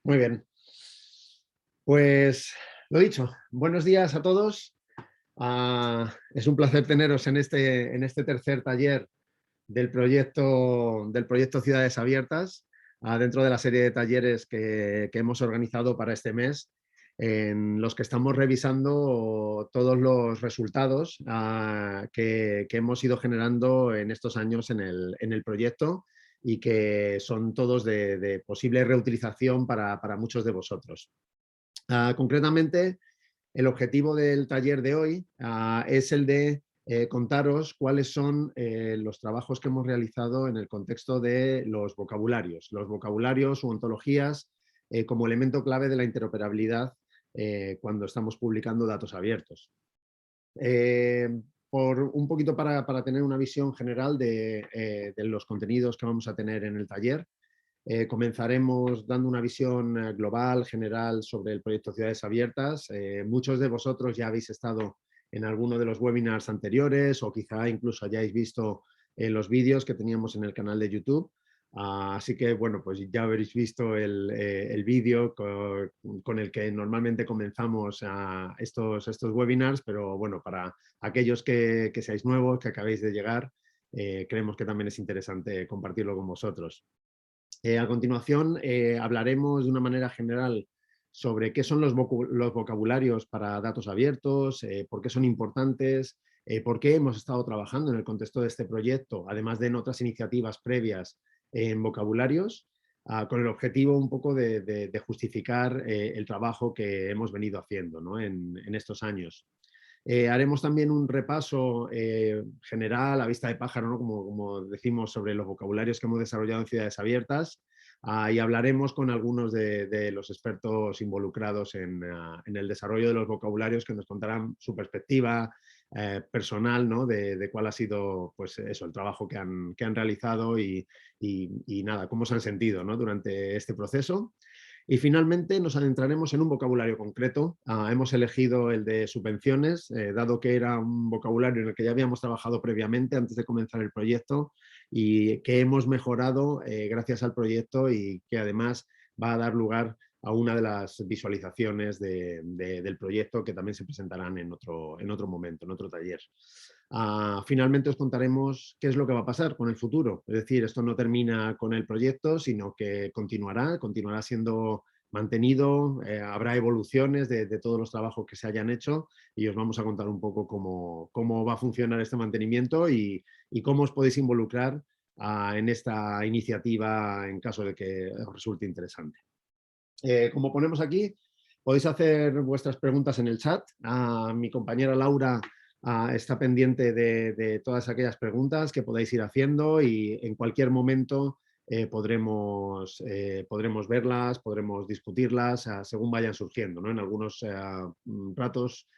Muy bien. Pues lo dicho, buenos días a todos. Es un placer teneros en este tercer taller del proyecto Ciudades Abiertas, dentro de la serie de talleres que hemos organizado para este mes, en los que estamos revisando todos los resultados que hemos ido generando en estos años en el proyecto y que son todos de posible reutilización para muchos de vosotros. Concretamente, el objetivo del taller de hoy es el de contaros cuáles son los trabajos que hemos realizado en el contexto de los vocabularios u ontologías como elemento clave de la interoperabilidad cuando estamos publicando datos abiertos. Por un poquito para tener una visión general de los contenidos que vamos a tener en el taller, comenzaremos dando una visión global, general, sobre el proyecto Ciudades Abiertas. Muchos de vosotros ya habéis estado en alguno de los webinars anteriores o quizá incluso hayáis visto los vídeos que teníamos en el canal de YouTube. Así que, bueno, pues ya habréis visto el vídeo con el que normalmente comenzamos estos webinars, pero bueno, para aquellos que seáis nuevos, que acabéis de llegar, creemos que también es interesante compartirlo con vosotros. A continuación, hablaremos de una manera general sobre qué son los vocabularios para datos abiertos, por qué son importantes, por qué hemos estado trabajando en el contexto de este proyecto, además de en otras iniciativas previas en vocabularios, con el objetivo un poco de justificar el trabajo que hemos venido haciendo, ¿no? en estos años. Haremos también un repaso general, a vista de pájaro, ¿no? como decimos, sobre los vocabularios que hemos desarrollado en Ciudades Abiertas, y hablaremos con algunos de los expertos involucrados en el desarrollo de los vocabularios, que nos contarán su perspectiva personal, ¿no? de cuál ha sido, pues eso, el trabajo que han realizado y nada, cómo se han sentido, ¿no? durante este proceso. Y finalmente nos adentraremos en un vocabulario concreto. Hemos elegido el de subvenciones, dado que era un vocabulario en el que ya habíamos trabajado previamente antes de comenzar el proyecto y que hemos mejorado gracias al proyecto y que además va a dar lugar a una de las visualizaciones del proyecto que también se presentarán en otro momento, en otro taller. Finalmente os contaremos qué es lo que va a pasar con el futuro. Es decir, esto no termina con el proyecto, sino que continuará siendo mantenido, habrá evoluciones de todos los trabajos que se hayan hecho y os vamos a contar un poco cómo va a funcionar este mantenimiento y cómo os podéis involucrar en esta iniciativa en caso de que os resulte interesante. Como ponemos aquí, podéis hacer vuestras preguntas en el chat. Mi compañera Laura está pendiente de todas aquellas preguntas que podáis ir haciendo y en cualquier momento podremos verlas, podremos discutirlas según vayan surgiendo, ¿no? En algunos ratos,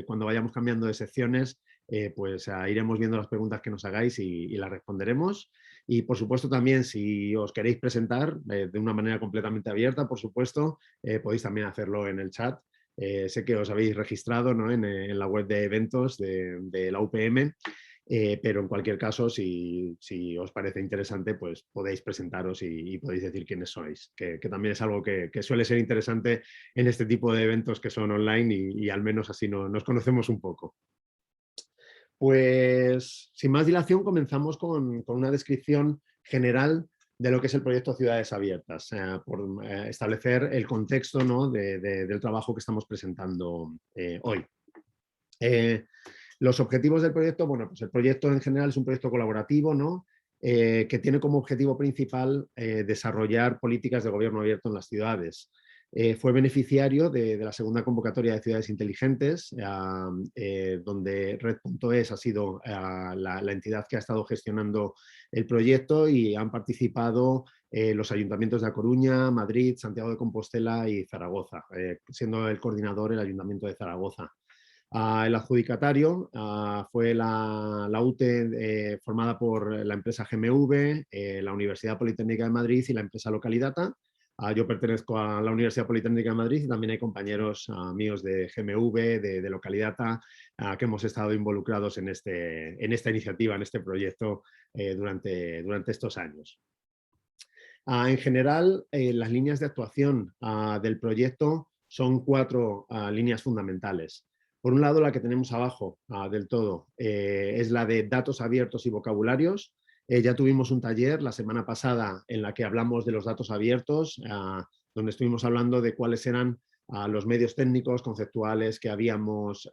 cuando vayamos cambiando de secciones, pues iremos viendo las preguntas que nos hagáis y las responderemos. Y por supuesto también, si os queréis presentar de una manera completamente abierta, por supuesto, podéis también hacerlo en el chat. Sé que os habéis registrado, ¿no? en la web de eventos de la UPM, pero en cualquier caso, si os parece interesante, pues podéis presentaros y podéis decir quiénes sois, que también es algo que suele ser interesante en este tipo de eventos que son online y al menos así nos conocemos un poco. Pues sin más dilación comenzamos con una descripción general de lo que es el proyecto Ciudades Abiertas, por establecer el contexto, ¿no? del trabajo que estamos presentando hoy. Los objetivos del proyecto, bueno, pues el proyecto en general es un proyecto colaborativo, ¿no? Que tiene como objetivo principal desarrollar políticas de gobierno abierto en las ciudades. Fue beneficiario de la segunda convocatoria de ciudades inteligentes, donde Red.es ha sido la entidad que ha estado gestionando el proyecto y han participado los ayuntamientos de A Coruña, Madrid, Santiago de Compostela y Zaragoza, siendo el coordinador el Ayuntamiento de Zaragoza. El adjudicatario fue la UTE formada por la empresa GMV, la Universidad Politécnica de Madrid y la empresa Localidata. Yo pertenezco a la Universidad Politécnica de Madrid y también hay compañeros míos de GMV, de Localidata, que hemos estado involucrados en esta iniciativa, en este proyecto durante estos años. En general, las líneas de actuación del proyecto son 4 líneas fundamentales. Por un lado, la que tenemos abajo del todo es la de datos abiertos y vocabularios. Ya tuvimos un taller la semana pasada en la que hablamos de los datos abiertos, donde estuvimos hablando de cuáles eran los medios técnicos, conceptuales que habíamos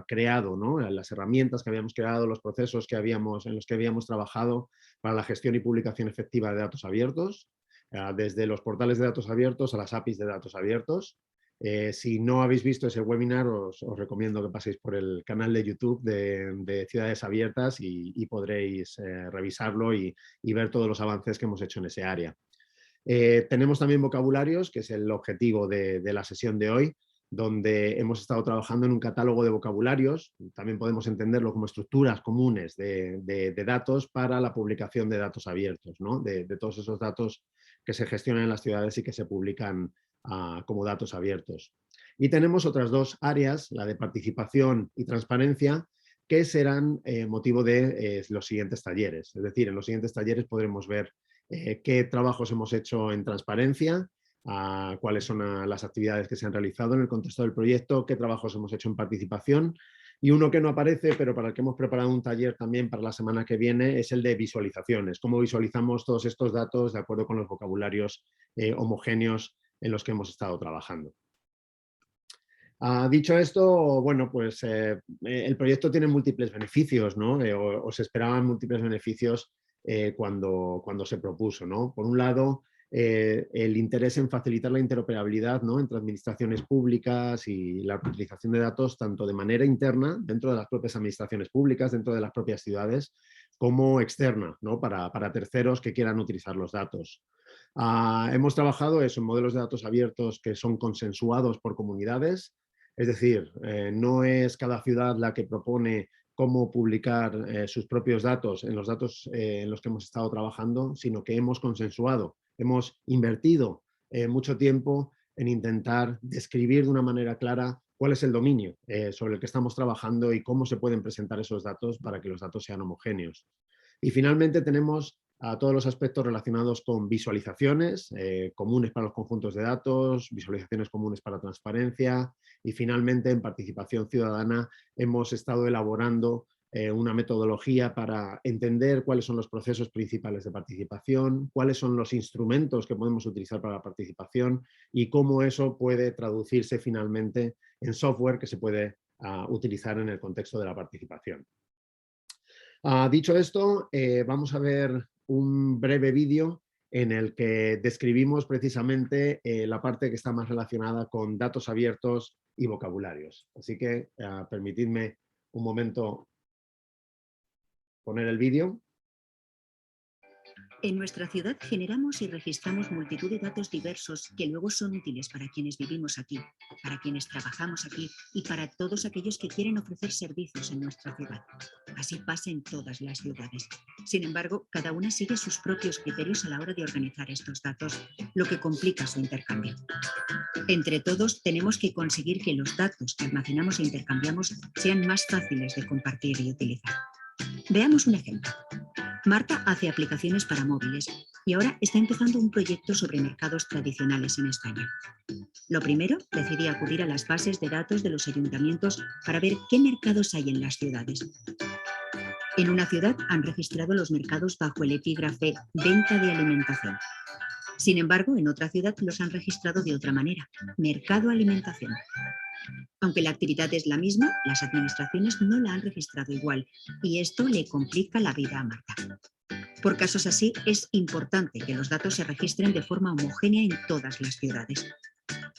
creado, ¿no? Las herramientas que habíamos creado, los procesos en los que habíamos trabajado para la gestión y publicación efectiva de datos abiertos, desde los portales de datos abiertos a las APIs de datos abiertos. Si no habéis visto ese webinar, os recomiendo que paséis por el canal de YouTube de Ciudades Abiertas y podréis revisarlo y ver todos los avances que hemos hecho en ese área. Tenemos también vocabularios, que es el objetivo de la sesión de hoy, donde hemos estado trabajando en un catálogo de vocabularios. También podemos entenderlo como estructuras comunes de datos para la publicación de datos abiertos, ¿no? De todos esos datos que se gestionan en las ciudades y que se publican como datos abiertos. Y tenemos otras 2 áreas, la de participación y transparencia, que serán motivo de los siguientes talleres. Es decir, en los siguientes talleres podremos ver qué trabajos hemos hecho en transparencia, cuáles son las actividades que se han realizado en el contexto del proyecto, qué trabajos hemos hecho en participación, y uno que no aparece, pero para el que hemos preparado un taller también para la semana que viene, es el de visualizaciones, cómo visualizamos todos estos datos de acuerdo con los vocabularios homogéneos en los que hemos estado trabajando. Dicho esto, bueno, pues el proyecto tiene múltiples beneficios, ¿no? O se esperaban múltiples beneficios cuando se propuso, ¿no? Por un lado, el interés en facilitar la interoperabilidad, ¿no? Entre administraciones públicas y la utilización de datos tanto de manera interna, dentro de las propias administraciones públicas, dentro de las propias ciudades, como externa, ¿no? Para terceros que quieran utilizar los datos. Hemos trabajado eso, en modelos de datos abiertos que son consensuados por comunidades, es decir, no es cada ciudad la que propone cómo publicar sus propios datos en los datos en los que hemos estado trabajando, sino que hemos consensuado, hemos invertido mucho tiempo en intentar describir de una manera clara cuál es el dominio sobre el que estamos trabajando y cómo se pueden presentar esos datos para que los datos sean homogéneos. Y finalmente tenemos todos los aspectos relacionados con visualizaciones comunes para los conjuntos de datos, visualizaciones comunes para transparencia y finalmente en participación ciudadana hemos estado elaborando una metodología para entender cuáles son los procesos principales de participación, cuáles son los instrumentos que podemos utilizar para la participación y cómo eso puede traducirse finalmente en software que se puede utilizar en el contexto de la participación. Dicho esto, vamos a ver un breve vídeo en el que describimos precisamente la parte que está más relacionada con datos abiertos y vocabularios. Así que permitidme un momento poner el vídeo. En nuestra ciudad generamos y registramos multitud de datos diversos que luego son útiles para quienes vivimos aquí, para quienes trabajamos aquí y para todos aquellos que quieren ofrecer servicios en nuestra ciudad. Así pasa en todas las ciudades. Sin embargo, cada una sigue sus propios criterios a la hora de organizar estos datos, lo que complica su intercambio. Entre todos, tenemos que conseguir que los datos que almacenamos e intercambiamos sean más fáciles de compartir y utilizar. Veamos un ejemplo. Marta hace aplicaciones para móviles y ahora está empezando un proyecto sobre mercados tradicionales en España. Lo primero, decidí acudir a las bases de datos de los ayuntamientos para ver qué mercados hay en las ciudades. En una ciudad han registrado los mercados bajo el epígrafe venta de alimentación. Sin embargo, en otra ciudad los han registrado de otra manera, mercado alimentación. Aunque la actividad es la misma, las administraciones no la han registrado igual y esto le complica la vida a Marta. Por casos así, es importante que los datos se registren de forma homogénea en todas las ciudades.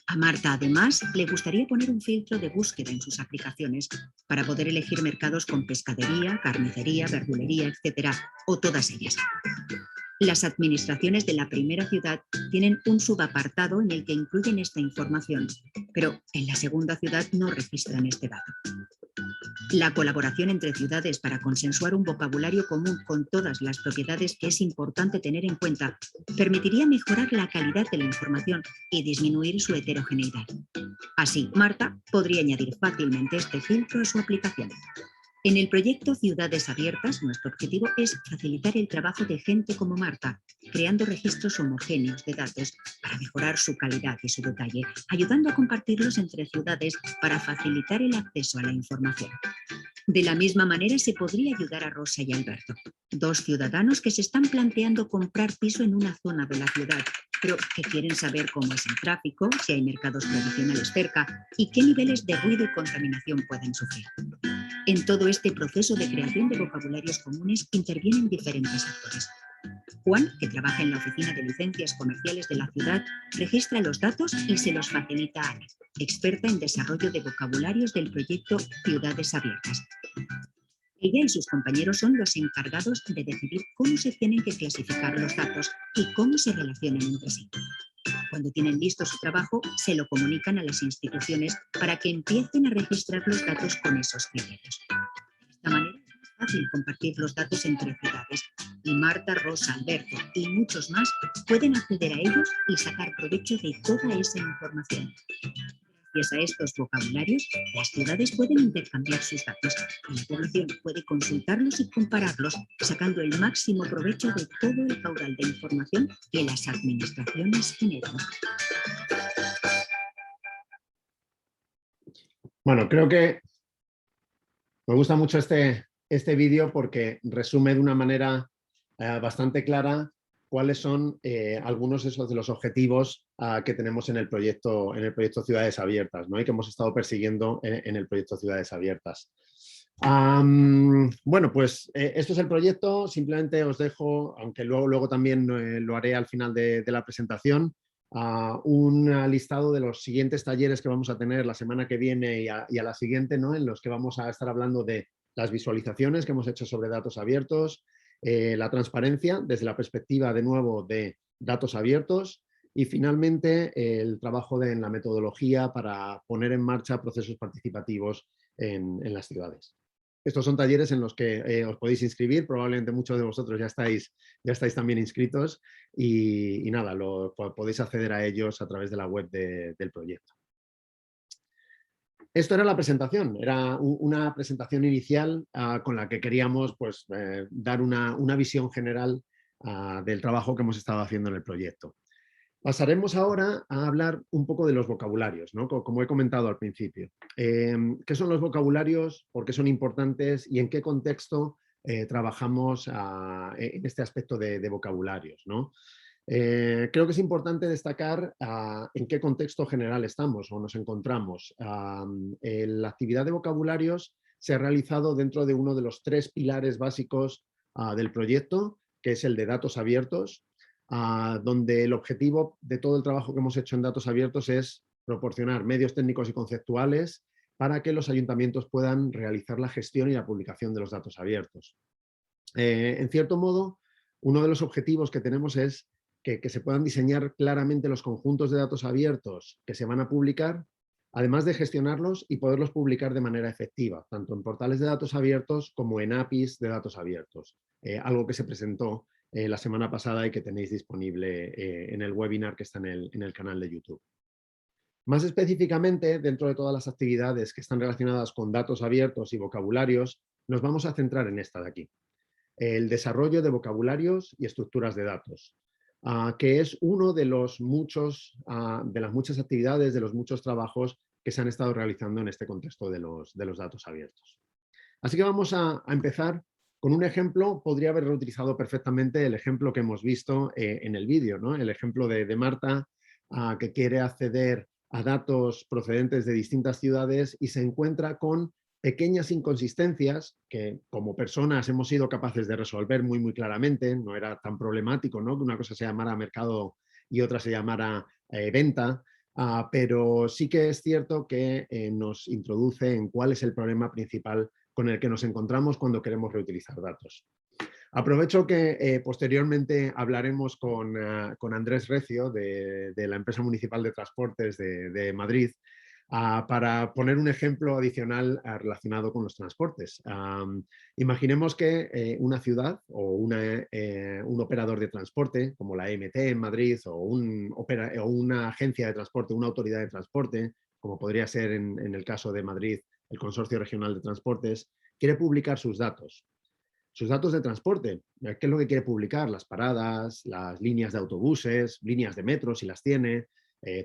A Marta, además, le gustaría poner un filtro de búsqueda en sus aplicaciones para poder elegir mercados con pescadería, carnicería, verdulería, etc., o todas ellas. Las administraciones de la primera ciudad tienen un subapartado en el que incluyen esta información, pero en la segunda ciudad no registran este dato. La colaboración entre ciudades para consensuar un vocabulario común con todas las propiedades que es importante tener en cuenta permitiría mejorar la calidad de la información y disminuir su heterogeneidad. Así, Marta podría añadir fácilmente este filtro a su aplicación. En el proyecto Ciudades Abiertas, nuestro objetivo es facilitar el trabajo de gente como Marta, creando registros homogéneos de datos para mejorar su calidad y su detalle, ayudando a compartirlos entre ciudades para facilitar el acceso a la información. De la misma manera se podría ayudar a Rosa y Alberto, dos ciudadanos que se están planteando comprar piso en una zona de la ciudad, pero que quieren saber cómo es el tráfico, si hay mercados tradicionales cerca y qué niveles de ruido y contaminación pueden sufrir. En todo este proceso de creación de vocabularios comunes intervienen diferentes actores. Juan, que trabaja en la oficina de licencias comerciales de la ciudad, registra los datos y se los facilita a Ana, experta en desarrollo de vocabularios del proyecto Ciudades Abiertas. Ella y sus compañeros son los encargados de decidir cómo se tienen que clasificar los datos y cómo se relacionan entre sí. Cuando tienen listo su trabajo, se lo comunican a las instituciones para que empiecen a registrar los datos con esos criterios. De esta manera es fácil compartir los datos entre ciudades y Marta, Rosa, Alberto y muchos más pueden acceder a ellos y sacar provecho de toda esa información. Gracias a estos vocabularios, las ciudades pueden intercambiar sus datos y la población puede consultarlos y compararlos, sacando el máximo provecho de todo el caudal de información que las administraciones generan. Bueno, creo que me gusta mucho este vídeo porque resume de una manera bastante clara cuáles son algunos de los objetivos que tenemos en el proyecto Ciudades Abiertas, ¿no? Y que hemos estado persiguiendo en el proyecto Ciudades Abiertas. Bueno, pues esto es el proyecto. Simplemente os dejo, aunque luego también lo haré al final de la presentación, un listado de los siguientes talleres que vamos a tener la semana que viene y a la siguiente, ¿no? En los que vamos a estar hablando de las visualizaciones que hemos hecho sobre datos abiertos, la transparencia desde la perspectiva de nuevo de datos abiertos y finalmente el trabajo en la metodología para poner en marcha procesos participativos en las ciudades. Estos son talleres en los que os podéis inscribir, probablemente muchos de vosotros ya estáis también inscritos y nada, podéis acceder a ellos a través de la web del proyecto. Esto era la presentación, era una presentación inicial con la que queríamos pues, dar una visión general del trabajo que hemos estado haciendo en el proyecto. Pasaremos ahora a hablar un poco de los vocabularios, ¿no? Como he comentado al principio. ¿Qué son los vocabularios? ¿Por qué son importantes? ¿Y en qué contexto trabajamos en este aspecto de vocabularios, ¿no? Creo que es importante destacar en qué contexto general estamos o nos encontramos. La actividad de vocabularios se ha realizado dentro de uno de los 3 pilares básicos del proyecto, que es el de datos abiertos, donde el objetivo de todo el trabajo que hemos hecho en datos abiertos es proporcionar medios técnicos y conceptuales para que los ayuntamientos puedan realizar la gestión y la publicación de los datos abiertos. En cierto modo, uno de los objetivos que tenemos es que se puedan diseñar claramente los conjuntos de datos abiertos que se van a publicar, además de gestionarlos y poderlos publicar de manera efectiva, tanto en portales de datos abiertos como en APIs de datos abiertos, algo que se presentó la semana pasada y que tenéis disponible en el webinar que está en el canal de YouTube. Más específicamente, dentro de todas las actividades que están relacionadas con datos abiertos y vocabularios, nos vamos a centrar en esta de aquí. El desarrollo de vocabularios y estructuras de datos, que es uno de las muchas actividades, de los muchos trabajos que se han estado realizando en este contexto de los datos abiertos. Así que vamos a empezar con un ejemplo. Podría haber reutilizado perfectamente el ejemplo que hemos visto en el vídeo, ¿no? El ejemplo de Marta, que quiere acceder a datos procedentes de distintas ciudades y se encuentra con pequeñas inconsistencias que como personas hemos sido capaces de resolver muy claramente. No era tan problemático, ¿no? Que una cosa se llamara mercado y otra se llamara venta, pero sí que es cierto que nos introduce en cuál es el problema principal con el que nos encontramos cuando queremos reutilizar datos. Aprovecho que posteriormente hablaremos con Andrés Recio de la empresa municipal de transportes de Madrid, para poner un ejemplo adicional relacionado con los transportes. Imaginemos que una ciudad o un operador de transporte, como la EMT en Madrid, o una agencia de transporte, una autoridad de transporte, como podría ser en el caso de Madrid, el Consorcio Regional de Transportes, quiere publicar sus datos. Sus datos de transporte, ¿qué es lo que quiere publicar? Las paradas, las líneas de autobuses, líneas de metro si las tiene,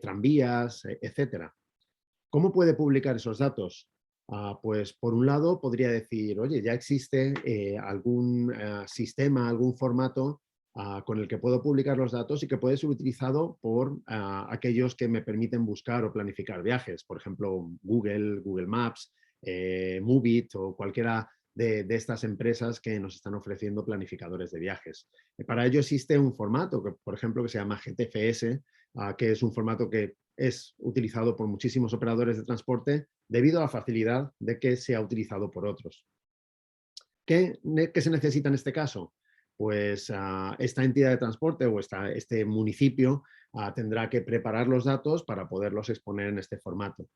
tranvías, etcétera. ¿Cómo puede publicar esos datos? Pues por un lado podría decir, oye, ya existe algún sistema, algún formato con el que puedo publicar los datos y que puede ser utilizado por aquellos que me permiten buscar o planificar viajes. Por ejemplo, Google Maps, Moovit o cualquiera de estas empresas que nos están ofreciendo planificadores de viajes. Para ello existe un formato, que, por ejemplo, que se llama GTFS, que es un formato que es utilizado por muchísimos operadores de transporte debido a la facilidad de que sea utilizado por otros. ¿Qué se necesita en este caso? Pues esta entidad de transporte o este municipio tendrá que preparar los datos para poderlos exponer en este formato.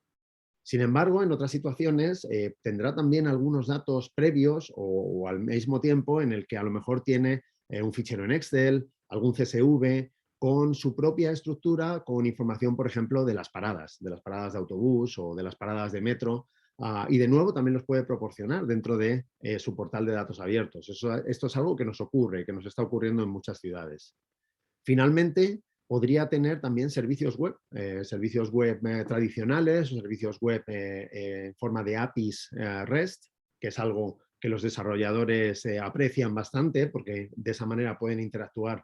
Sin embargo, en otras situaciones tendrá también algunos datos previos o al mismo tiempo en el que a lo mejor tiene un fichero en Excel, algún CSV, con su propia estructura, con información, por ejemplo, de las paradas de autobús o de las paradas de metro, y de nuevo también los puede proporcionar dentro de su portal de datos abiertos. Esto es algo que nos ocurre, que nos está ocurriendo en muchas ciudades. Finalmente, podría tener también servicios web tradicionales o servicios web en forma de APIs REST, que es algo que los desarrolladores aprecian bastante porque de esa manera pueden interactuar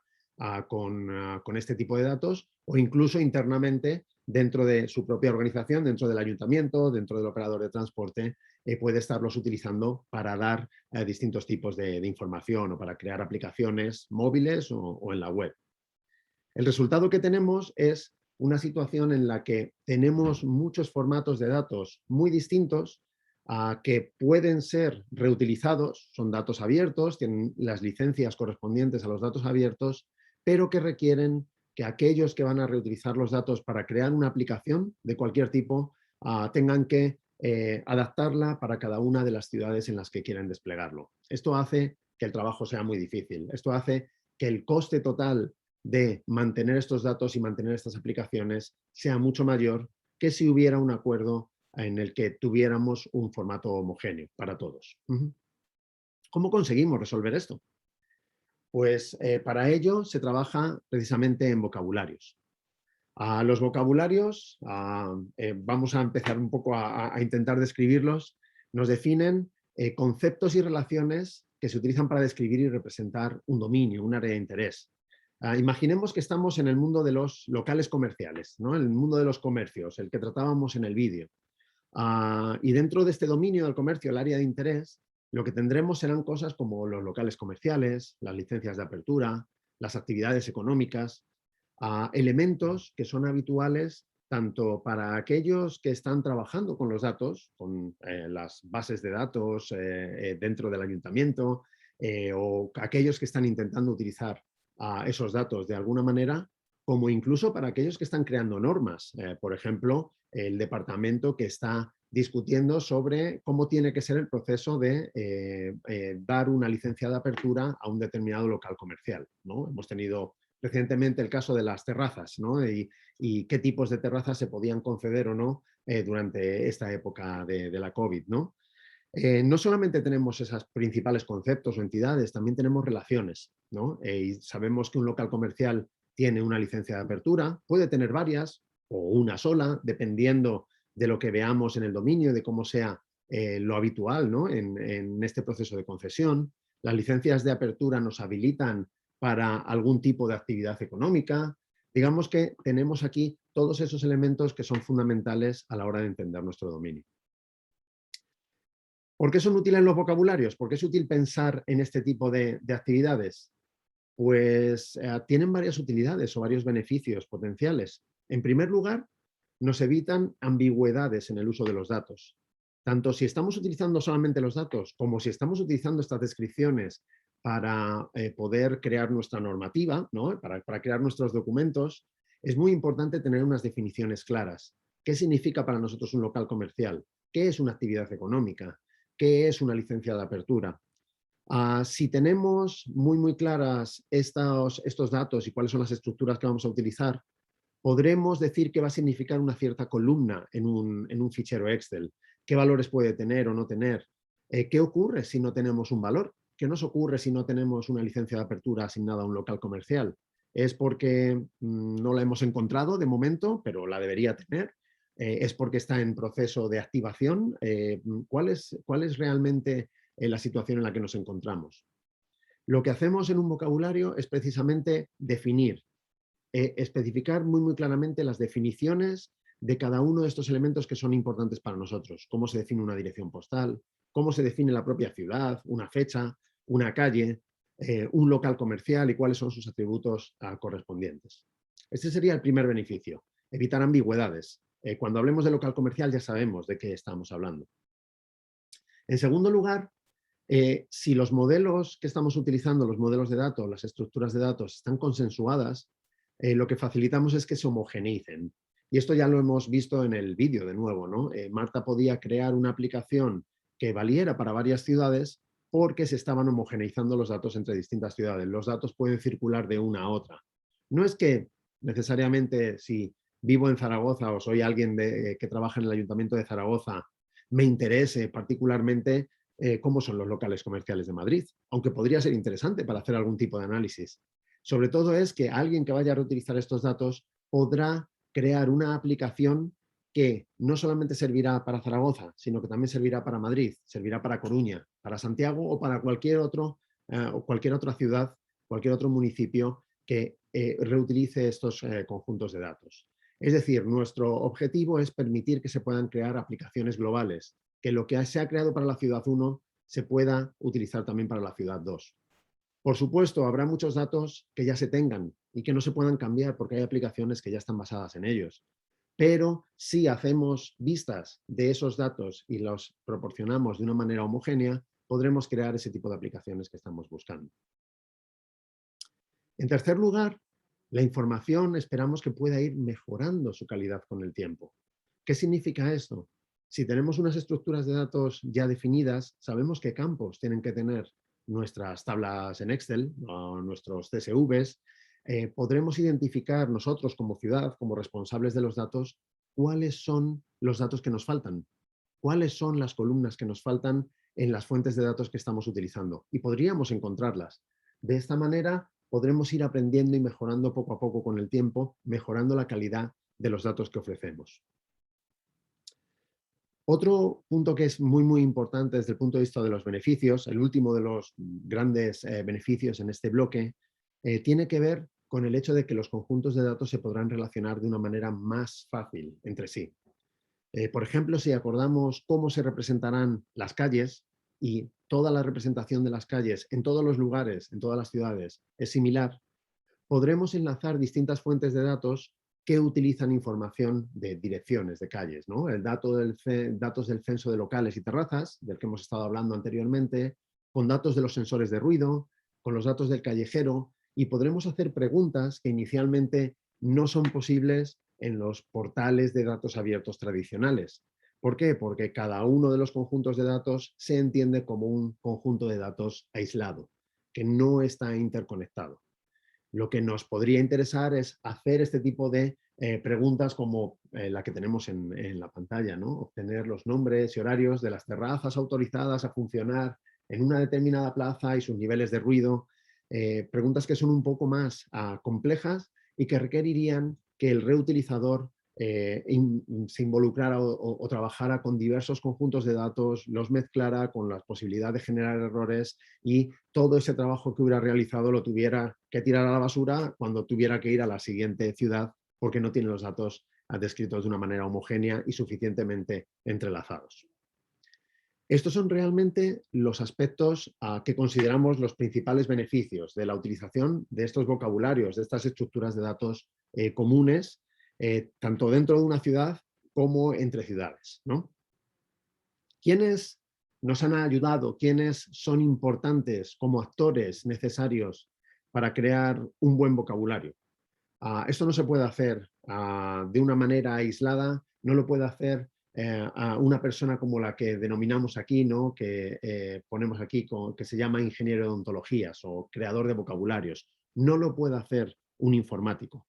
con este tipo de datos o incluso internamente dentro de su propia organización, dentro del ayuntamiento, dentro del operador de transporte, puede estarlos utilizando para dar distintos tipos de información o para crear aplicaciones móviles o en la web. El resultado que tenemos es una situación en la que tenemos muchos formatos de datos muy distintos que pueden ser reutilizados, son datos abiertos, tienen las licencias correspondientes a los datos abiertos, pero que requieren que aquellos que van a reutilizar los datos para crear una aplicación de cualquier tipo tengan que adaptarla para cada una de las ciudades en las que quieren desplegarlo. Esto hace que el trabajo sea muy difícil. Esto hace que el coste total de mantener estos datos y mantener estas aplicaciones sea mucho mayor que si hubiera un acuerdo en el que tuviéramos un formato homogéneo para todos. ¿Cómo conseguimos resolver esto? Pues para ello se trabaja precisamente en vocabularios. Los vocabularios, vamos a empezar un poco a intentar describirlos, nos definen conceptos y relaciones que se utilizan para describir y representar un dominio, un área de interés. Imaginemos que estamos en el mundo de los locales comerciales, ¿no? El mundo de los comercios, el que tratábamos en el vídeo. Y dentro de este dominio del comercio, el área de interés, lo que tendremos serán cosas como los locales comerciales, las licencias de apertura, las actividades económicas, elementos que son habituales tanto para aquellos que están trabajando con los datos, con las bases de datos dentro del ayuntamiento, o aquellos que están intentando utilizar esos datos de alguna manera, como incluso para aquellos que están creando normas. Por ejemplo, el departamento que está discutiendo sobre cómo tiene que ser el proceso de dar una licencia de apertura a un determinado local comercial, ¿no? Hemos tenido recientemente el caso de las terrazas, ¿no? Y qué tipos de terrazas se podían conceder o no durante esta época de la COVID, ¿no? No solamente tenemos esos principales conceptos o entidades, también tenemos relaciones, ¿no? Y sabemos que un local comercial tiene una licencia de apertura, puede tener varias o una sola, dependiendo de lo que veamos en el dominio, de cómo sea lo habitual, ¿no? En este proceso de concesión. Las licencias de apertura nos habilitan para algún tipo de actividad económica. Digamos que tenemos aquí todos esos elementos que son fundamentales a la hora de entender nuestro dominio. ¿Por qué son útiles los vocabularios? ¿Por qué es útil pensar en este tipo de actividades? Pues tienen varias utilidades o varios beneficios potenciales. En primer lugar, nos evitan ambigüedades en el uso de los datos. Tanto si estamos utilizando solamente los datos como si estamos utilizando estas descripciones para poder crear nuestra normativa, ¿no? Para crear nuestros documentos, es muy importante tener unas definiciones claras. ¿Qué significa para nosotros un local comercial? ¿Qué es una actividad económica? ¿Qué es una licencia de apertura? Si tenemos muy claras estos datos y cuáles son las estructuras que vamos a utilizar, podremos decir qué va a significar una cierta columna en un fichero Excel, qué valores puede tener o no tener, ¿Qué ocurre si no tenemos un valor? ¿Qué nos ocurre si no tenemos una licencia de apertura asignada a un local comercial? ¿Es porque no la hemos encontrado de momento, pero la debería tener? ¿Es porque está en proceso de activación? ¿Cuál es realmente la situación en la que nos encontramos? Lo que hacemos en un vocabulario es precisamente definir, especificar muy, muy claramente las definiciones de cada uno de estos elementos que son importantes para nosotros. Cómo se define una dirección postal, cómo se define la propia ciudad, una fecha, una calle, un local comercial y cuáles son sus atributos correspondientes. Este sería el primer beneficio, evitar ambigüedades. Cuando hablemos de local comercial ya sabemos de qué estamos hablando. En segundo lugar, si los modelos que estamos utilizando, los modelos de datos, las estructuras de datos están consensuadas, lo que facilitamos es que se homogeneicen. Y esto ya lo hemos visto en el vídeo de nuevo, ¿no? Marta podía crear una aplicación que valiera para varias ciudades porque se estaban homogeneizando los datos entre distintas ciudades. Los datos pueden circular de una a otra. No es que necesariamente si vivo en Zaragoza o soy alguien que trabaja en el Ayuntamiento de Zaragoza, me interese particularmente cómo son los locales comerciales de Madrid, aunque podría ser interesante para hacer algún tipo de análisis. Sobre todo es que alguien que vaya a reutilizar estos datos podrá crear una aplicación que no solamente servirá para Zaragoza, sino que también servirá para Madrid, servirá para Coruña, para Santiago o para cualquier otra ciudad, cualquier otro municipio que reutilice estos conjuntos de datos. Es decir, nuestro objetivo es permitir que se puedan crear aplicaciones globales, que lo que se ha creado para la ciudad 1 se pueda utilizar también para la ciudad 2. Por supuesto, habrá muchos datos que ya se tengan y que no se puedan cambiar porque hay aplicaciones que ya están basadas en ellos. Pero si hacemos vistas de esos datos y los proporcionamos de una manera homogénea, podremos crear ese tipo de aplicaciones que estamos buscando. En tercer lugar, la información esperamos que pueda ir mejorando su calidad con el tiempo. ¿Qué significa esto? Si tenemos unas estructuras de datos ya definidas, sabemos qué campos tienen que tener nuestras tablas en Excel o nuestros CSVs. Podremos identificar nosotros como ciudad, como responsables de los datos, cuáles son los datos que nos faltan, cuáles son las columnas que nos faltan en las fuentes de datos que estamos utilizando y podríamos encontrarlas. De esta manera podremos ir aprendiendo y mejorando poco a poco con el tiempo, mejorando la calidad de los datos que ofrecemos. Otro punto que es muy, muy importante desde el punto de vista de los beneficios, el último de los grandes beneficios en este bloque, tiene que ver con el hecho de que los conjuntos de datos se podrán relacionar de una manera más fácil entre sí. Por ejemplo, si acordamos cómo se representarán las calles y toda la representación de las calles en todos los lugares, en todas las ciudades, es similar, podremos enlazar distintas fuentes de datos que utilizan información de direcciones de calles, ¿no? Datos del censo de locales y terrazas, del que hemos estado hablando anteriormente, con datos de los sensores de ruido, con los datos del callejero, y podremos hacer preguntas que inicialmente no son posibles en los portales de datos abiertos tradicionales. ¿Por qué? Porque cada uno de los conjuntos de datos se entiende como un conjunto de datos aislado, que no está interconectado. Lo que nos podría interesar es hacer este tipo de preguntas como la que tenemos en la pantalla, ¿no? Obtener los nombres y horarios de las terrazas autorizadas a funcionar en una determinada plaza y sus niveles de ruido. Preguntas que son un poco más complejas y que requerirían que el reutilizador se involucrara o trabajara con diversos conjuntos de datos, los mezclara con la posibilidad de generar errores y todo ese trabajo que hubiera realizado lo tuviera que tirar a la basura cuando tuviera que ir a la siguiente ciudad porque no tiene los datos descritos de una manera homogénea y suficientemente entrelazados. Estos son realmente los aspectos que consideramos los principales beneficios de la utilización de estos vocabularios, de estas estructuras de datos comunes, tanto dentro de una ciudad como entre ciudades, ¿no? ¿Quiénes nos han ayudado? ¿Quiénes son importantes como actores necesarios para crear un buen vocabulario? Esto no se puede hacer de una manera aislada, no lo puede hacer a una persona como la que denominamos aquí, ¿no? Que ponemos aquí, que se llama ingeniero de ontologías o creador de vocabularios. No lo puede hacer un informático,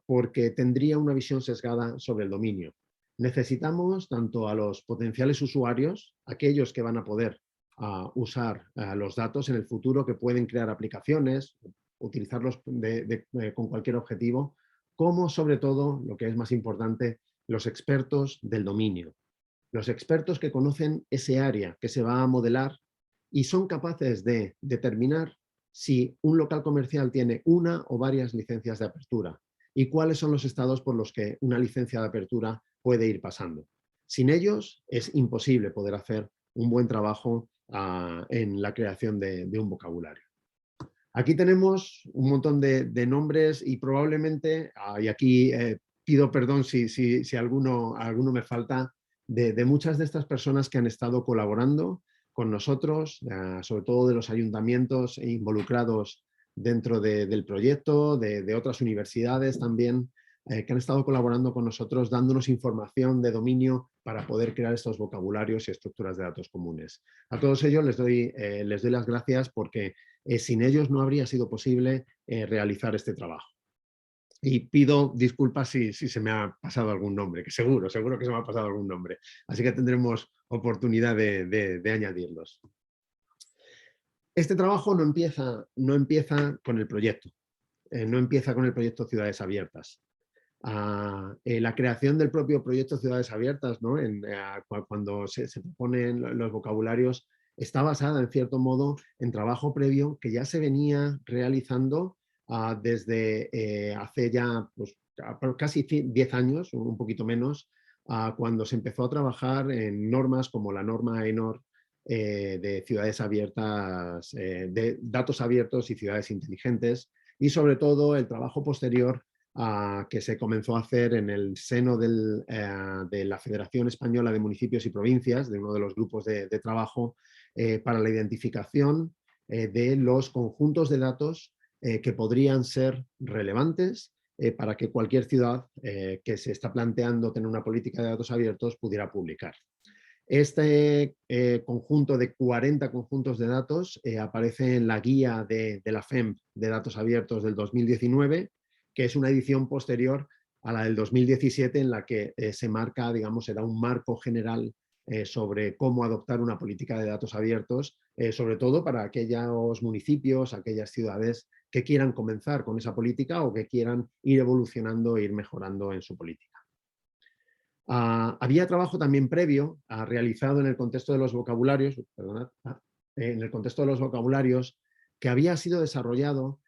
porque tendría una visión sesgada sobre el dominio. Necesitamos tanto a los potenciales usuarios, aquellos que van a poder usar los datos en el futuro, que pueden crear aplicaciones, utilizarlos con cualquier objetivo, como sobre todo, lo que es más importante, los expertos del dominio. Los expertos que conocen ese área que se va a modelar y son capaces de determinar si un local comercial tiene una o varias licencias de apertura y cuáles son los estados por los que una licencia de apertura puede ir pasando. Sin ellos es imposible poder hacer un buen trabajo en la creación de un vocabulario. Aquí tenemos un montón de nombres y probablemente, y aquí pido perdón si alguno me falta, de muchas de estas personas que han estado colaborando con nosotros, sobre todo de los ayuntamientos involucrados dentro del proyecto, de otras universidades también, que han estado colaborando con nosotros, dándonos información de dominio para poder crear estos vocabularios y estructuras de datos comunes. A todos ellos les doy las gracias porque sin ellos no habría sido posible realizar este trabajo. Y pido disculpas si se me ha pasado algún nombre, que seguro que se me ha pasado algún nombre. Así que tendremos oportunidad de añadirlos. Este trabajo no empieza con el proyecto, no empieza con el proyecto Ciudades Abiertas. La creación del propio proyecto Ciudades Abiertas, ¿no? Cuando se proponen los vocabularios, está basada en cierto modo en trabajo previo que ya se venía realizando desde hace ya pues, casi 10 años, un poquito menos, cuando se empezó a trabajar en normas como la norma AENOR de ciudades abiertas, de datos abiertos y ciudades inteligentes, y sobre todo el trabajo posterior que se comenzó a hacer en el seno de la Federación Española de Municipios y Provincias, de uno de los grupos de trabajo, para la identificación de los conjuntos de datos que podrían ser relevantes para que cualquier ciudad que se está planteando tener una política de datos abiertos pudiera publicar. Este conjunto de 40 conjuntos de datos aparece en la guía de la FEMP de datos abiertos del 2019, que es una edición posterior a la del 2017 en la que se marca, digamos, se da un marco general sobre cómo adoptar una política de datos abiertos, sobre todo para aquellos municipios, aquellas ciudades que quieran comenzar con esa política o que quieran ir evolucionando e ir mejorando en su política. Había trabajo también previo realizado en el contexto de los vocabularios, en el contexto de los vocabularios, que había sido desarrollado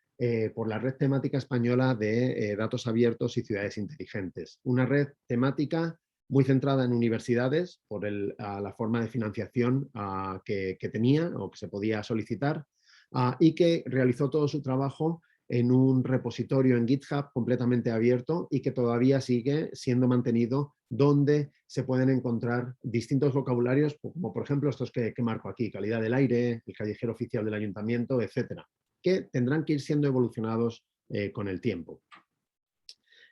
por la Red Temática Española de Datos Abiertos y Ciudades Inteligentes. Una red temática muy centrada en universidades por la forma de financiación que tenía o que se podía solicitar y que realizó todo su trabajo en un repositorio en GitHub completamente abierto y que todavía sigue siendo mantenido, donde se pueden encontrar distintos vocabularios, como por ejemplo estos que marco aquí, calidad del aire, el callejero oficial del ayuntamiento, etcétera, que tendrán que ir siendo evolucionados con el tiempo.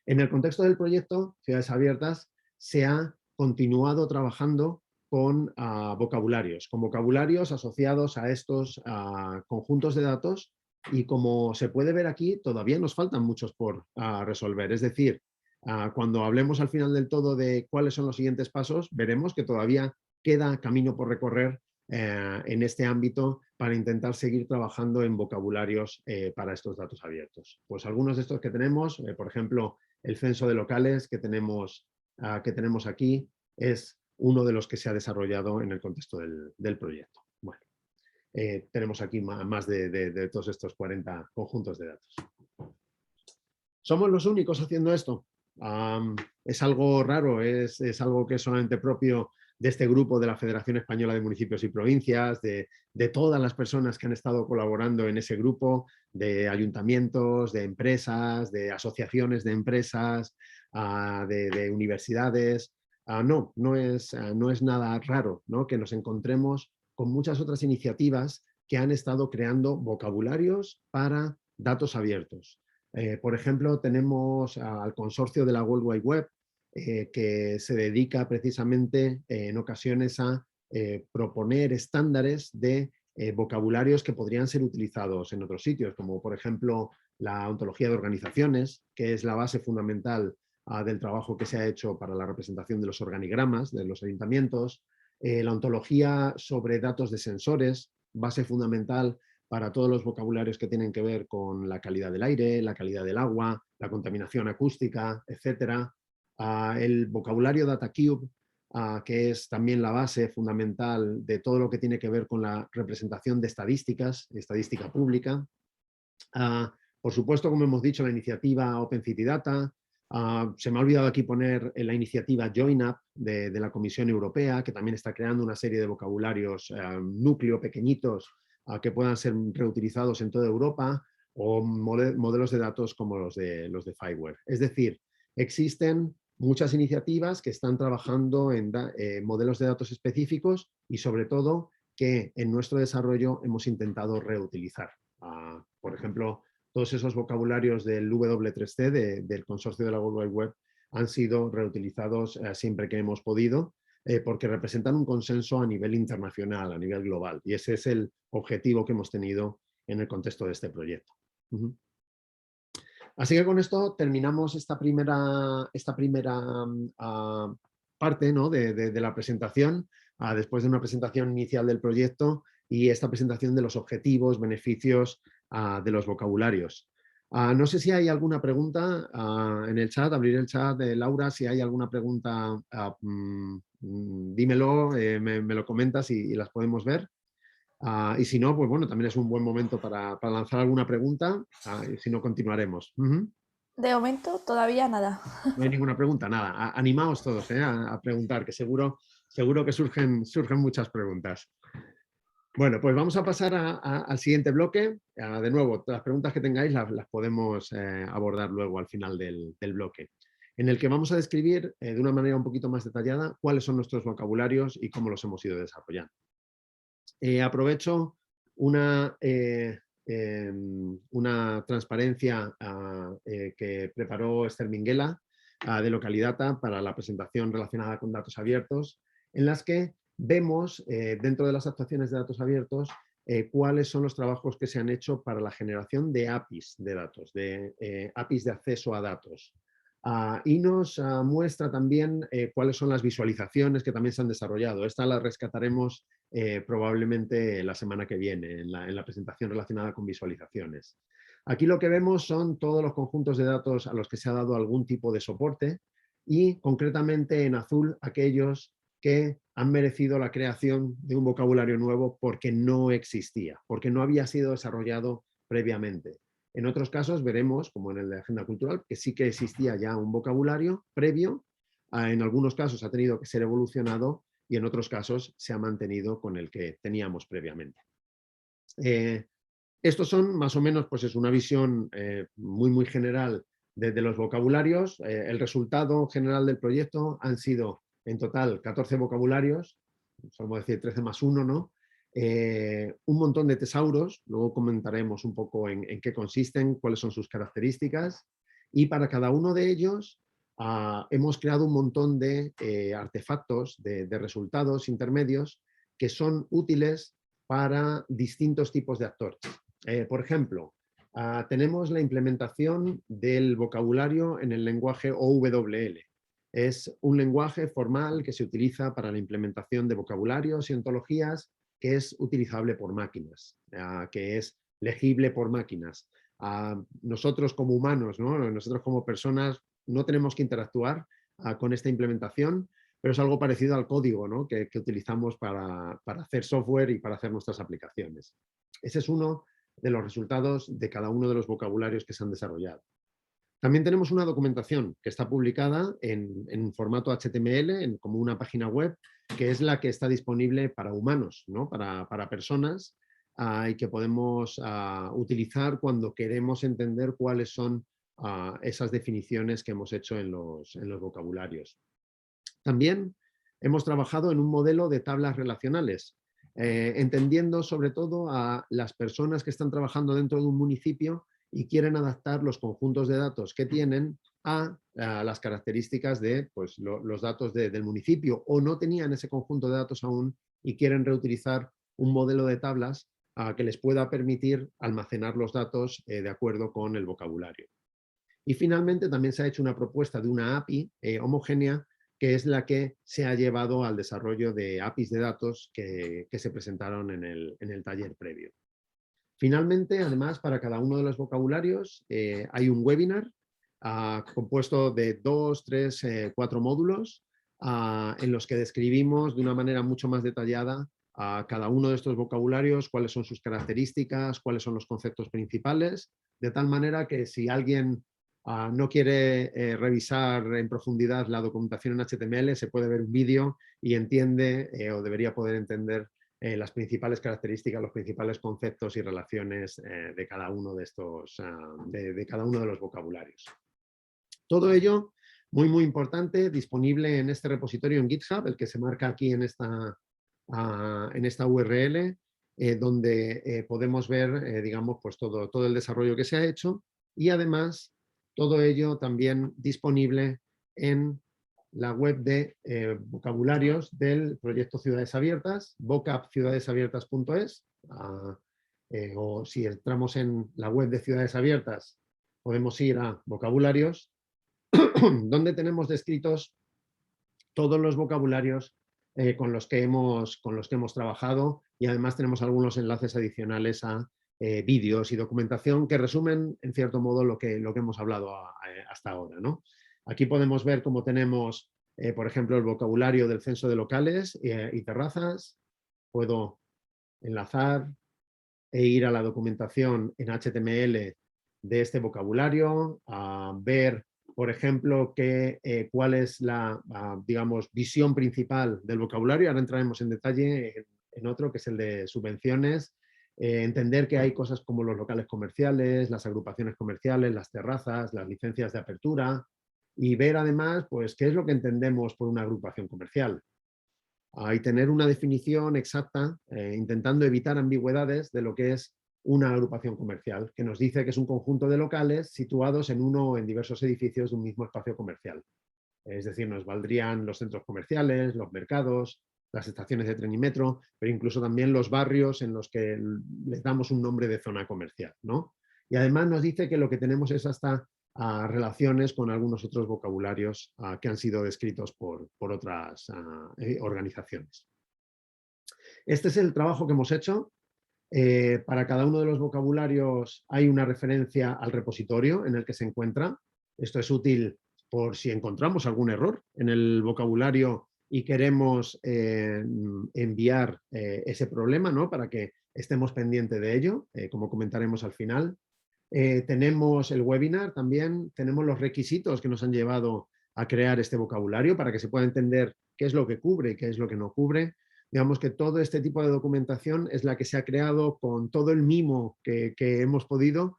En el contexto del proyecto Ciudades Abiertas se ha continuado trabajando con vocabularios asociados a estos conjuntos de datos. Y como se puede ver aquí, todavía nos faltan muchos por resolver. Es decir, cuando hablemos al final del todo de cuáles son los siguientes pasos, veremos que todavía queda camino por recorrer en este ámbito para intentar seguir trabajando en vocabularios para estos datos abiertos. Pues algunos de estos que tenemos, por ejemplo, el censo de locales que tenemos aquí, es uno de los que se ha desarrollado en el contexto del proyecto. Bueno. Tenemos aquí más de todos estos 40 conjuntos de datos. ¿Somos los únicos haciendo esto? Es algo raro, es algo que es solamente propio de este grupo de la Federación Española de Municipios y Provincias, de todas las personas que han estado colaborando en ese grupo, de ayuntamientos, de empresas, de asociaciones de empresas, de universidades. No es nada raro, ¿no?, que nos encontremos con muchas otras iniciativas que han estado creando vocabularios para datos abiertos. Por ejemplo, tenemos al consorcio de la World Wide Web, que se dedica precisamente en ocasiones a proponer estándares de vocabularios que podrían ser utilizados en otros sitios, como por ejemplo la ontología de organizaciones, que es la base fundamental del trabajo que se ha hecho para la representación de los organigramas de los ayuntamientos, la ontología sobre datos de sensores, base fundamental para todos los vocabularios que tienen que ver con la calidad del aire, la calidad del agua, la contaminación acústica, etc. El vocabulario DataCube, que es también la base fundamental de todo lo que tiene que ver con la representación de estadísticas, estadística pública. Por supuesto, como hemos dicho, la iniciativa Open City Data. Se me ha olvidado aquí poner la iniciativa JoinUp de la Comisión Europea, que también está creando una serie de vocabularios núcleo pequeñitos que puedan ser reutilizados en toda Europa, o modelos de datos como los de Fireware. Es decir, existen muchas iniciativas que están trabajando en modelos de datos específicos y sobre todo que en nuestro desarrollo hemos intentado reutilizar. Por ejemplo, todos esos vocabularios del W3C, del consorcio de la World Wide Web, han sido reutilizados siempre que hemos podido, porque representan un consenso a nivel internacional, a nivel global. Y ese es el objetivo que hemos tenido en el contexto de este proyecto. Así que con esto terminamos esta primera parte, ¿no?, de la presentación, después de una presentación inicial del proyecto y esta presentación de los objetivos, beneficios de los vocabularios. No sé si hay alguna pregunta en el chat, abriré el chat de Laura, si hay alguna pregunta, dímelo, me lo comentas y las podemos ver. Y si no, pues bueno, también es un buen momento para lanzar alguna pregunta, y si no, continuaremos. De momento, todavía nada. No hay ninguna pregunta, nada. Animaos todos a preguntar, que seguro que surgen muchas preguntas. Bueno, pues vamos a pasar al siguiente bloque. De nuevo, las preguntas que tengáis las podemos abordar luego al final del bloque, en el que vamos a describir de una manera un poquito más detallada cuáles son nuestros vocabularios y cómo los hemos ido desarrollando. Aprovecho una transparencia que preparó Esther Minguela de Localidata para la presentación relacionada con datos abiertos, en las que vemos dentro de las actuaciones de datos abiertos cuáles son los trabajos que se han hecho para la generación de APIs de datos, de APIs de acceso a datos. Y nos muestra también cuáles son las visualizaciones que también se han desarrollado. Esta la rescataremos probablemente la semana que viene en la presentación relacionada con visualizaciones. Aquí lo que vemos son todos los conjuntos de datos a los que se ha dado algún tipo de soporte y concretamente en azul aquellos que han merecido la creación de un vocabulario nuevo porque no existía, porque no había sido desarrollado previamente. En otros casos veremos, como en el de Agenda Cultural, que sí que existía ya un vocabulario previo, en algunos casos ha tenido que ser evolucionado y en otros casos se ha mantenido con el que teníamos previamente. Estos son más o menos, pues es una visión muy general de los vocabularios. El resultado general del proyecto han sido en total 14 vocabularios, solemos decir 13 más 1, ¿no? Un montón de tesauros, luego comentaremos un poco en qué consisten, cuáles son sus características, y para cada uno de ellos hemos creado un montón de artefactos, de resultados intermedios que son útiles para distintos tipos de actores. Por ejemplo, tenemos la implementación del vocabulario en el lenguaje OWL. Es un lenguaje formal que se utiliza para la implementación de vocabularios y ontologías que es utilizable por máquinas, que es legible por máquinas. Nosotros como humanos, ¿no? Nosotros como personas no tenemos que interactuar con esta implementación, pero es algo parecido al código, ¿no?, que utilizamos para hacer software y para hacer nuestras aplicaciones. Ese es uno de los resultados de cada uno de los vocabularios que se han desarrollado. También tenemos una documentación que está publicada en formato HTML, como una página web, que es la que está disponible para humanos, ¿no?, para personas, y que podemos utilizar cuando queremos entender cuáles son esas definiciones que hemos hecho en los vocabularios. También hemos trabajado en un modelo de tablas relacionales, entendiendo sobre todo a las personas que están trabajando dentro de un municipio y quieren adaptar los conjuntos de datos que tienen a las características de, pues, los datos del municipio, o no tenían ese conjunto de datos aún y quieren reutilizar un modelo de tablas que les pueda permitir almacenar los datos de acuerdo con el vocabulario. Y finalmente también se ha hecho una propuesta de una API homogénea, que es la que se ha llevado al desarrollo de APIs de datos que se presentaron en el taller previo. Finalmente, además, para cada uno de los vocabularios hay un webinar compuesto de 2, 3, 4 módulos en los que describimos de una manera mucho más detallada a cada uno de estos vocabularios, cuáles son sus características, cuáles son los conceptos principales, de tal manera que si alguien no quiere revisar en profundidad la documentación en HTML, se puede ver un vídeo y entiende o debería poder entender las principales características, los principales conceptos y relaciones de cada uno de estos, de cada uno de los vocabularios. Todo ello, muy, muy importante, disponible en este repositorio en GitHub, el que se marca aquí en esta URL, donde podemos ver, digamos, pues todo el desarrollo que se ha hecho y además todo ello también disponible en la web de vocabularios del proyecto Ciudades Abiertas, vocabciudadesabiertas.es, o si entramos en la web de Ciudades Abiertas, podemos ir a vocabularios, donde tenemos descritos todos los vocabularios con los que hemos trabajado y además tenemos algunos enlaces adicionales a vídeos y documentación que resumen en cierto modo lo que hemos hablado hasta ahora, ¿no? Aquí podemos ver cómo tenemos, por ejemplo, el vocabulario del censo de locales y terrazas. Puedo enlazar e ir a la documentación en HTML de este vocabulario, a ver, por ejemplo, cuál es la, digamos, visión principal del vocabulario. Ahora entraremos en detalle en otro, que es el de subvenciones. Entender que hay cosas como los locales comerciales, las agrupaciones comerciales, las terrazas, las licencias de apertura, y ver además pues, qué es lo que entendemos por una agrupación comercial. Y tener una definición exacta, intentando evitar ambigüedades de lo que es una agrupación comercial, que nos dice que es un conjunto de locales situados en uno o en diversos edificios de un mismo espacio comercial. Es decir, nos valdrían los centros comerciales, los mercados, las estaciones de tren y metro, pero incluso también los barrios en los que les damos un nombre de zona comercial, ¿no? Y además nos dice que lo que tenemos es hasta relaciones con algunos otros vocabularios que han sido descritos por otras organizaciones. Este es el trabajo que hemos hecho. Para cada uno de los vocabularios hay una referencia al repositorio en el que se encuentra. Esto es útil por si encontramos algún error en el vocabulario y queremos enviar ese problema, ¿no? Para que estemos pendientes de ello, como comentaremos al final. Tenemos el webinar también, tenemos los requisitos que nos han llevado a crear este vocabulario para que se pueda entender qué es lo que cubre y qué es lo que no cubre. Digamos que todo este tipo de documentación es la que se ha creado con todo el mimo que hemos podido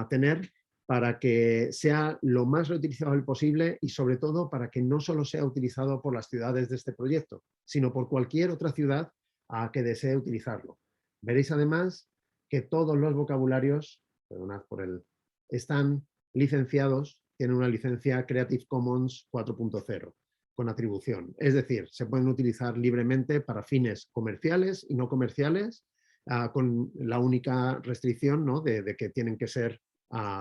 tener para que sea lo más reutilizable posible y sobre todo para que no solo sea utilizado por las ciudades de este proyecto, sino por cualquier otra ciudad que desee utilizarlo. Veréis además que todos los vocabularios, perdonad por están licenciados, tienen una licencia Creative Commons 4.0 con atribución. Es decir, se pueden utilizar libremente para fines comerciales y no comerciales, con la única restricción, ¿no? de que tienen que ser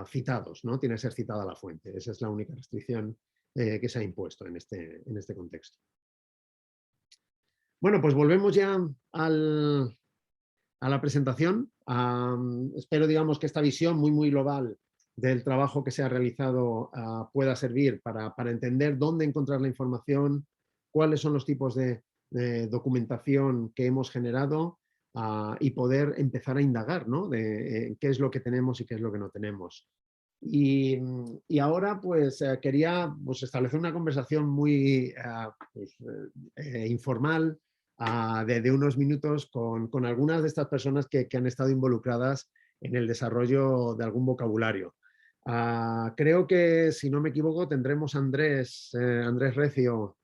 citados, ¿no? Tiene que ser citada la fuente. Esa es la única restricción que se ha impuesto en este contexto. Bueno, pues volvemos ya a la presentación. Espero, digamos, que esta visión muy global del trabajo que se ha realizado pueda servir para entender dónde encontrar la información, cuáles son los tipos de documentación que hemos generado y poder empezar a indagar, ¿no? de qué es lo que tenemos y qué es lo que no tenemos. Y ahora pues quería pues, establecer una conversación muy informal de unos minutos con algunas de estas personas que han estado involucradas en el desarrollo de algún vocabulario. Creo que, si no me equivoco, tendremos a Andrés Recio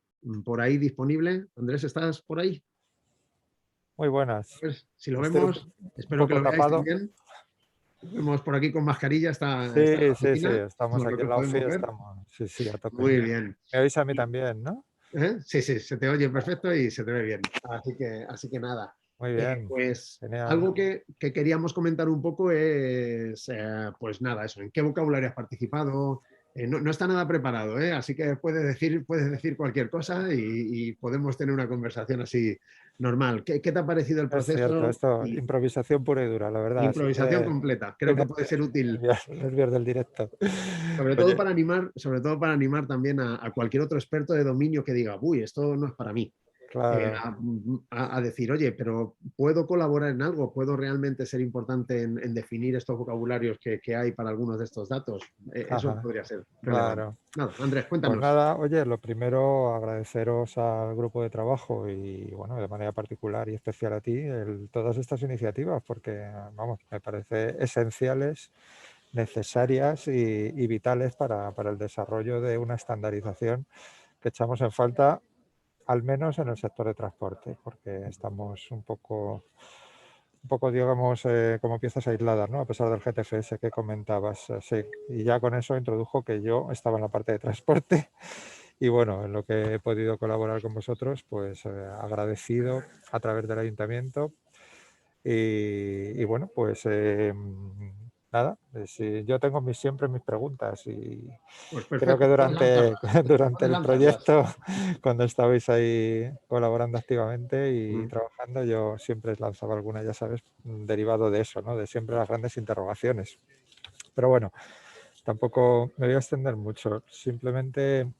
por ahí disponible. Andrés, ¿estás por ahí? Muy buenas. Pues, si lo vemos, espero que lo veáis también. Lo vemos por aquí con mascarilla. Sí, estamos aquí en la oficina. Sí, a tope. Muy bien. Me oís a mí también, ¿no? Sí, se te oye perfecto y se te ve bien. Así que nada. Muy bien, Pues genial. algo que queríamos comentar un poco es, pues nada, eso, ¿en qué vocabulario has participado? No está nada preparado, ¿eh? Así que puedes decir cualquier cosa y podemos tener una conversación así normal. ¿Qué te ha parecido el Es cierto, proceso? esto, Y improvisación pura y dura, la verdad. Así improvisación que completa. Creo que puede ser útil, nervios del directo. sobre Oye, todo para animar también a cualquier otro experto de dominio que diga, uy, esto no es para mí. claro. A decir, oye, pero ¿puedo colaborar en algo? ¿Puedo realmente ser importante en definir estos vocabularios que hay para algunos de estos datos? Eso Ajá, podría ser relevante. claro. Nada, Andrés, Pues cuéntanos. nada, oye, lo primero, agradeceros al grupo de trabajo y, bueno, de manera particular y especial a ti, todas estas iniciativas, porque, vamos, me parece esenciales, necesarias y vitales para el desarrollo de una estandarización que echamos en falta, al menos en el sector de transporte, porque estamos un poco, digamos, como piezas aisladas, ¿no? A pesar del GTFS que comentabas. Sí. Y ya con eso introdujo que yo estaba en la parte de transporte y bueno, en lo que he podido colaborar con vosotros, pues agradecido a través del ayuntamiento y bueno, pues nada, sí, yo tengo siempre mis preguntas y Pues creo que perfecto, puedes lanzarlas. durante Puedes el lanzarlas. proyecto, cuando estabais ahí colaborando activamente y Mm. trabajando, yo siempre lanzaba alguna, ya sabes, derivado de eso, ¿no? De siempre las grandes interrogaciones. Pero bueno, tampoco me voy a extender mucho. Simplemente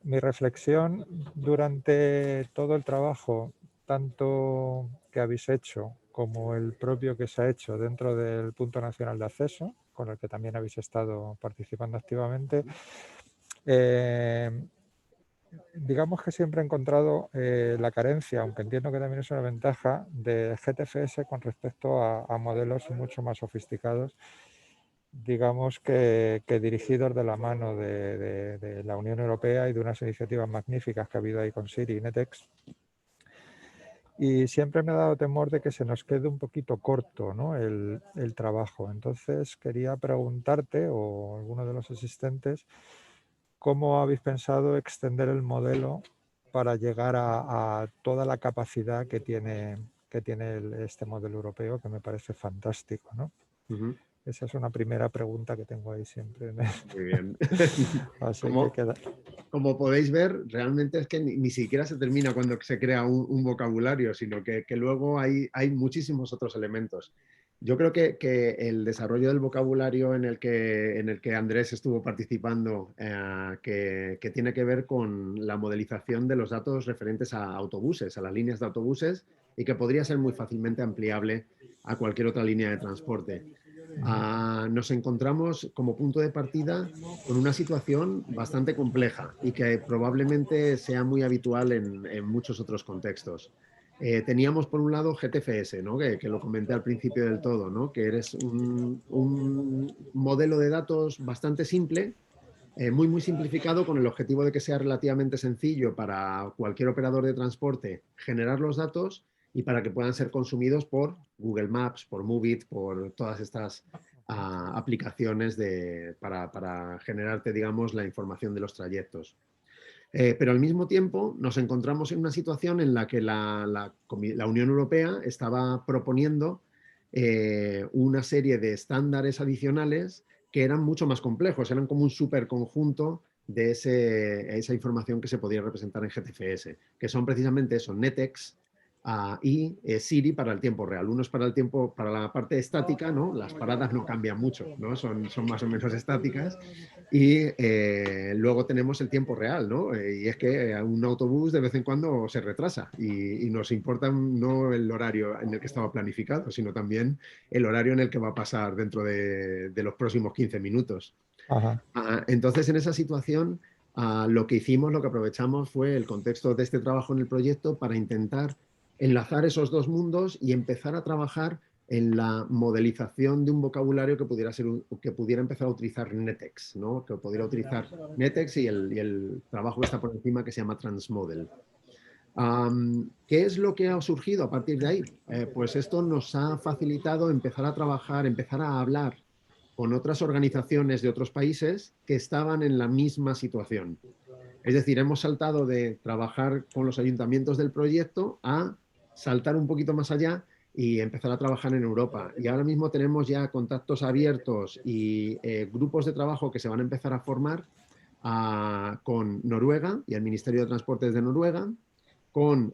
mi reflexión durante todo el trabajo, tanto que habéis hecho como el propio que se ha hecho dentro del Punto Nacional de Acceso, con el que también habéis estado participando activamente, eh, digamos que siempre he encontrado la carencia, aunque entiendo que también es una ventaja, de GTFS con respecto a modelos mucho más sofisticados, digamos que dirigidos de la mano de la Unión Europea y de unas iniciativas magníficas que ha habido ahí con Siri y Netex. Y siempre me ha dado temor de que se nos quede un poquito corto, ¿no? el trabajo. Entonces quería preguntarte, o alguno de los asistentes, ¿cómo habéis pensado extender el modelo para llegar a toda la capacidad que tiene este modelo europeo, que me parece fantástico, ¿no? Ujú. Esa es una primera pregunta que tengo ahí siempre. Muy bien. Así que Como, queda. como podéis ver, realmente es que ni siquiera se termina cuando se crea un vocabulario, sino que luego hay muchísimos otros elementos. Yo creo que el desarrollo del vocabulario en el que Andrés estuvo participando, que tiene que ver con la modelización de los datos referentes a autobuses, a las líneas de autobuses, y que podría ser muy fácilmente ampliable a cualquier otra línea de transporte. Nos encontramos como punto de partida con una situación bastante compleja y que probablemente sea muy habitual en muchos otros contextos. Teníamos por un lado GTFS, ¿no? Que lo comenté al principio del todo, ¿no? Que eres un modelo de datos bastante simple, muy simplificado, con el objetivo de que sea relativamente sencillo para cualquier operador de transporte generar los datos y para que puedan ser consumidos por Google Maps, por Movit, por todas estas aplicaciones para generarte, digamos, la información de los trayectos. Pero al mismo tiempo nos encontramos en una situación en la que la Unión Europea estaba proponiendo una serie de estándares adicionales que eran mucho más complejos, eran como un superconjunto de esa información que se podía representar en GTFS, que son precisamente eso, NetEx y Siri para el tiempo real. Uno es para el tiempo, para la parte estática, ¿no? Las paradas no cambian mucho, ¿no? Son más o menos estáticas. Y luego tenemos el tiempo real, ¿no? Y es que un autobús de vez en cuando se retrasa y nos importa no el horario en el que estaba planificado, sino también el horario en el que va a pasar dentro de los próximos 15 minutos. Ajá. Entonces, en esa situación, lo que hicimos, lo que aprovechamos fue el contexto de este trabajo en el proyecto para intentar enlazar esos dos mundos y empezar a trabajar en la modelización de un vocabulario que que pudiera empezar a utilizar NetEx, ¿no? Que pudiera utilizar NetEx y el trabajo que está por encima que se llama Transmodel. ¿Qué es lo que ha surgido a partir de ahí? Pues esto nos ha facilitado empezar a trabajar, empezar a hablar con otras organizaciones de otros países que estaban en la misma situación. Es decir, hemos saltado de trabajar con los ayuntamientos del proyecto a saltar un poquito más allá y empezar a trabajar en Europa. Y ahora mismo tenemos ya contactos abiertos y grupos de trabajo que se van a empezar a formar con Noruega y el Ministerio de Transportes de Noruega, con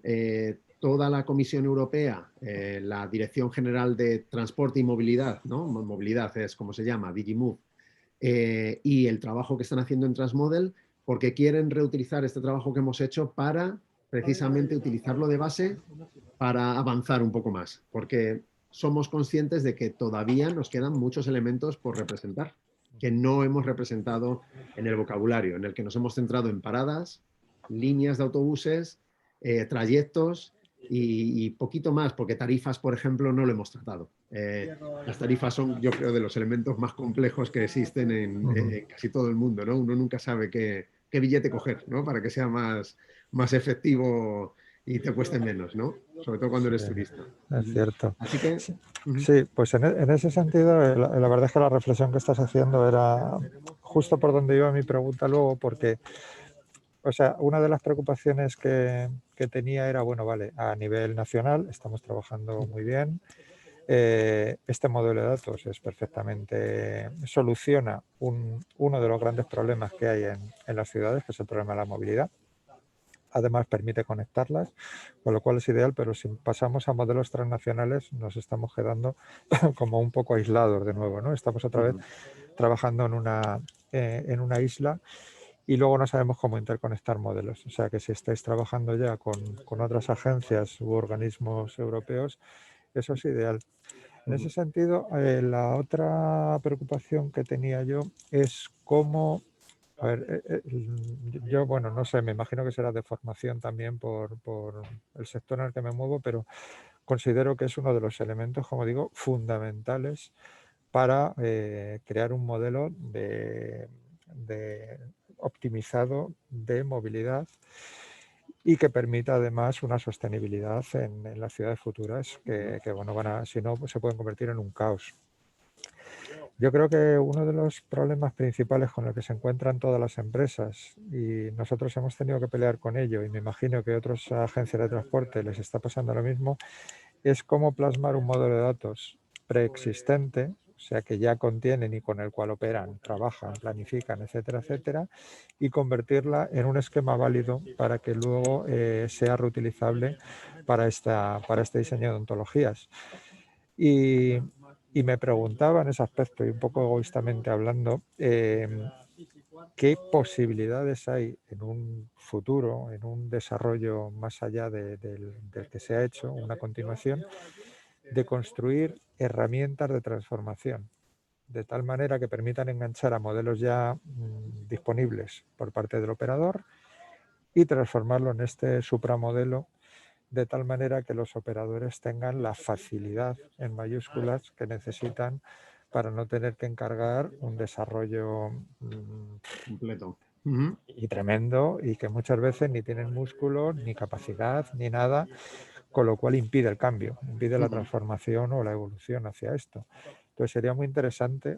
toda la Comisión Europea, la Dirección General de Transporte y Movilidad, ¿no? Movilidad es como se llama, DigiMove, y el trabajo que están haciendo en Transmodel, porque quieren reutilizar este trabajo que hemos hecho para precisamente utilizarlo de base para avanzar un poco más, porque somos conscientes de que todavía nos quedan muchos elementos por representar, que no hemos representado en el vocabulario, en el que nos hemos centrado en paradas, líneas de autobuses, trayectos y poquito más, porque tarifas, por ejemplo, no lo hemos tratado. Las tarifas son, yo creo, de los elementos más complejos que existen en casi todo el mundo, ¿no? Uno nunca sabe qué billete coger, ¿no? Para que sea más efectivo y te cueste menos, ¿no? Sobre todo cuando eres turista. Es cierto. Así que... Sí, pues en ese sentido, la verdad es que la reflexión que estás haciendo era justo por donde iba mi pregunta luego, porque, o sea, una de las preocupaciones que tenía era, bueno, vale, a nivel nacional estamos trabajando muy bien, este modelo de datos es perfectamente, soluciona uno de los grandes problemas que hay en las ciudades, que es el problema de la movilidad. Además permite conectarlas, con lo cual es ideal, pero si pasamos a modelos transnacionales nos estamos quedando como un poco aislados de nuevo, ¿no? Estamos otra vez trabajando en una isla y luego no sabemos cómo interconectar modelos. O sea que si estáis trabajando ya con otras agencias u organismos europeos, eso es ideal. En ese sentido, la otra preocupación que tenía yo es cómo... A ver, yo, bueno, no sé, me imagino que será de formación también por el sector en el que me muevo, pero considero que es uno de los elementos, como digo, fundamentales para crear un modelo de optimizado de movilidad y que permita además una sostenibilidad en las ciudades futuras que bueno, si no, pues se pueden convertir en un caos. Yo creo que uno de los problemas principales con el que se encuentran todas las empresas, y nosotros hemos tenido que pelear con ello, y me imagino que otras agencias de transporte les está pasando lo mismo, es cómo plasmar un modelo de datos preexistente, o sea, que ya contienen y con el cual operan, trabajan, planifican, etcétera, etcétera, y convertirla en un esquema válido para que luego sea reutilizable para este diseño de ontologías. Y me preguntaba en ese aspecto, y un poco egoístamente hablando, ¿qué posibilidades hay en un futuro, en un desarrollo más allá del que se ha hecho, una continuación, de construir herramientas de transformación, de tal manera que permitan enganchar a modelos ya disponibles por parte del operador y transformarlo en este supramodelo, de tal manera que los operadores tengan la facilidad en mayúsculas que necesitan para no tener que encargar un desarrollo completo y tremendo, y que muchas veces ni tienen músculo, ni capacidad, ni nada, con lo cual impide el cambio, impide la transformación o la evolución hacia esto. Entonces sería muy interesante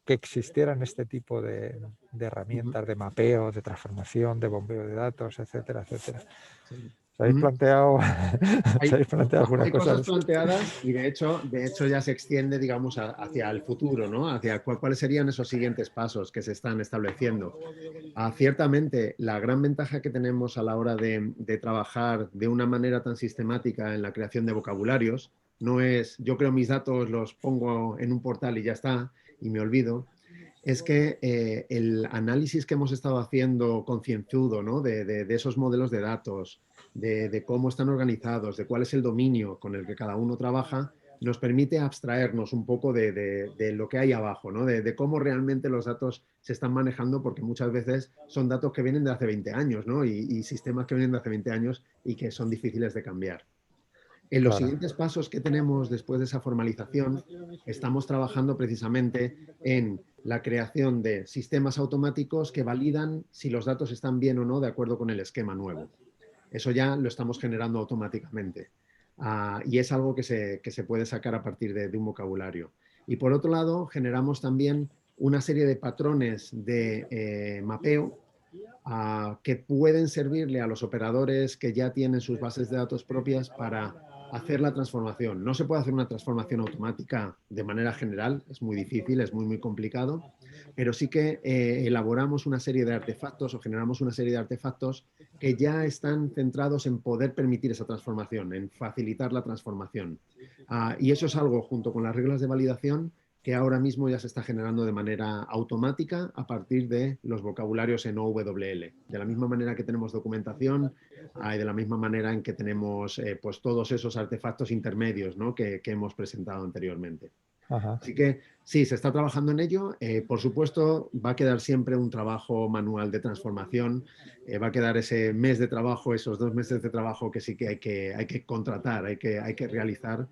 que existieran este tipo de herramientas de mapeo, de transformación, de bombeo de datos, etcétera, etcétera. Sí. ¿Os habéis planteado, alguna hay cosa? cosas planteadas y de hecho ya se extiende, digamos, hacia el futuro, ¿no? Hacia cuáles serían esos siguientes pasos que se están estableciendo. Ciertamente, la gran ventaja que tenemos a la hora de trabajar de una manera tan sistemática en la creación de vocabularios no es, yo creo mis datos los pongo en un portal y ya está, y me olvido, es que el análisis que hemos estado haciendo concienzudo, ¿no? de esos modelos de datos, de cómo están organizados, de cuál es el dominio con el que cada uno trabaja, nos permite abstraernos un poco de lo que hay abajo, ¿no? de cómo realmente los datos se están manejando, porque muchas veces son datos que vienen de hace 20 años, ¿no? y sistemas que vienen de hace 20 años y que son difíciles de cambiar. En los siguientes pasos que tenemos después de esa formalización, estamos trabajando precisamente en la creación de sistemas automáticos que validan si los datos están bien o no de acuerdo con el esquema nuevo. Eso ya lo estamos generando automáticamente. Y es algo que se puede sacar a partir de un vocabulario. Y por otro lado, generamos también una serie de patrones de mapeo que pueden servirle a los operadores que ya tienen sus bases de datos propias para hacer la transformación. No se puede hacer una transformación automática de manera general, es muy difícil, es muy complicado, pero sí que elaboramos una serie de artefactos o generamos una serie de artefactos que ya están centrados en poder permitir esa transformación, en facilitar la transformación. Y eso es algo, junto con las reglas de validación, que ahora mismo ya se está generando de manera automática a partir de los vocabularios en OWL. De la misma manera que tenemos documentación, y de la misma manera en que tenemos pues todos esos artefactos intermedios, ¿no? que hemos presentado anteriormente. Ajá. Así que sí, se está trabajando en ello. Por supuesto, va a quedar siempre un trabajo manual de transformación. Va a quedar ese mes de trabajo, esos 2 meses de trabajo que sí que hay que contratar, hay que realizar,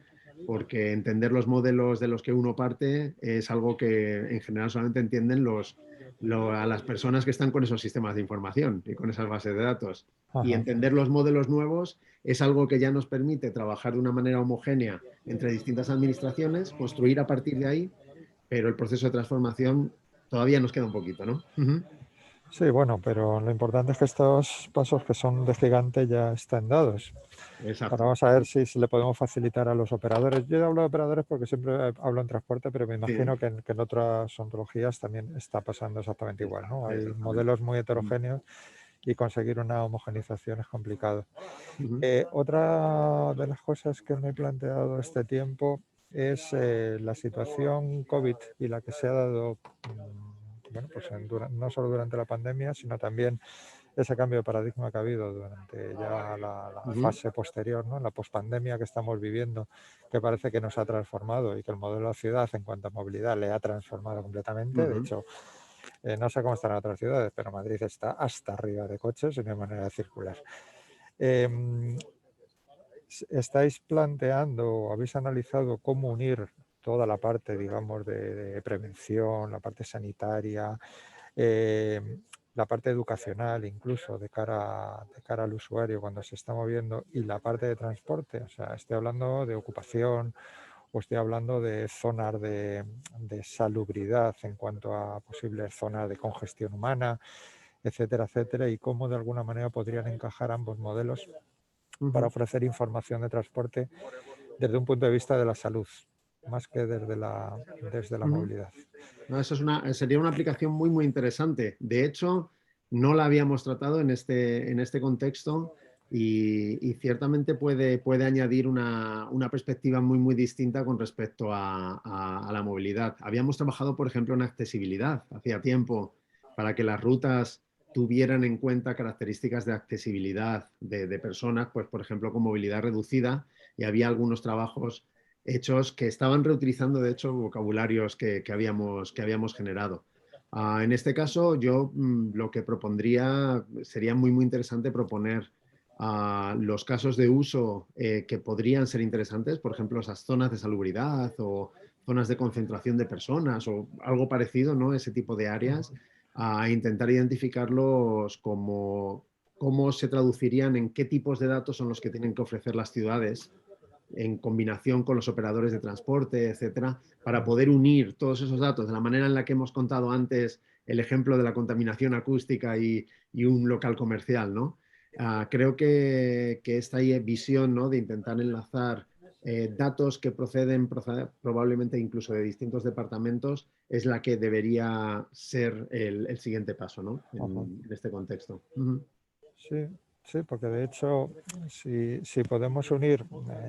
porque entender los modelos de los que uno parte es algo que en general solamente entienden a las personas que están con esos sistemas de información y con esas bases de datos. Y Ajá. entender los modelos nuevos es algo que ya nos permite trabajar de una manera homogénea entre distintas administraciones, construir a partir de ahí, pero el proceso de transformación todavía nos queda un poquito, ¿no? Sí, bueno, pero lo importante es que estos pasos que son de gigante ya están dados. Ahora Exacto. vamos a ver si le podemos facilitar a los operadores. Yo hablo de operadores porque siempre hablo en transporte, pero me Sí, imagino que en otras ontologías también está pasando exactamente igual, ¿no? Hay exactamente. modelos muy heterogéneos y conseguir una homogenización es complicado. Ujú. Otra de las cosas que me he planteado este tiempo es la situación COVID y la que se ha dado, bueno, pues no solo durante la pandemia, sino también ese cambio de paradigma que ha habido durante ya la Ujú. fase posterior, ¿no? La pospandemia que estamos viviendo, que parece que nos ha transformado y que el modelo de ciudad en cuanto a movilidad le ha transformado completamente. De Ujú. hecho, no sé cómo están en otras ciudades, pero Madrid está hasta arriba de coches y no hay manera de circular. Em, ¿Estáis planteando o habéis analizado cómo unir toda la parte, digamos, de prevención, la parte sanitaria, eh, la parte educacional, incluso de cara al usuario cuando se está moviendo, y la parte de transporte? O sea, estoy hablando de ocupación o estoy hablando de zonas de salubridad en cuanto a posibles zonas de congestión humana, etcétera, etcétera, y cómo de alguna manera podrían encajar ambos modelos para Ujú. ofrecer información de transporte desde un punto de vista de la salud, más que desde la Ujú. movilidad. No, eso sería una aplicación muy interesante. De hecho, no la habíamos tratado en este contexto y ciertamente puede añadir una perspectiva muy distinta con respecto a la movilidad. Habíamos trabajado, por ejemplo, en accesibilidad hacía tiempo para que las rutas tuvieran en cuenta características de accesibilidad de personas, pues por ejemplo con movilidad reducida, y había algunos trabajos hechos que estaban reutilizando, de hecho, vocabularios que habíamos generado. En este caso, yo lo que propondría sería muy interesante proponer los casos de uso que podrían ser interesantes, por ejemplo, esas zonas de salubridad o zonas de concentración de personas o algo parecido, ¿no? Ese tipo de áreas, a intentar identificarlos como cómo se traducirían, en qué tipos de datos son los que tienen que ofrecer las ciudades en combinación con los operadores de transporte, etcétera, para poder unir todos esos datos de la manera en la que hemos contado antes el ejemplo de la contaminación acústica y un local comercial, ¿no? Creo que esta visión, ¿no? De intentar enlazar datos que proceden probablemente incluso de distintos departamentos es la que debería ser el siguiente paso, ¿no? Ajá. En este contexto. Uh-huh. Sí, sí, porque de hecho, si podemos unir,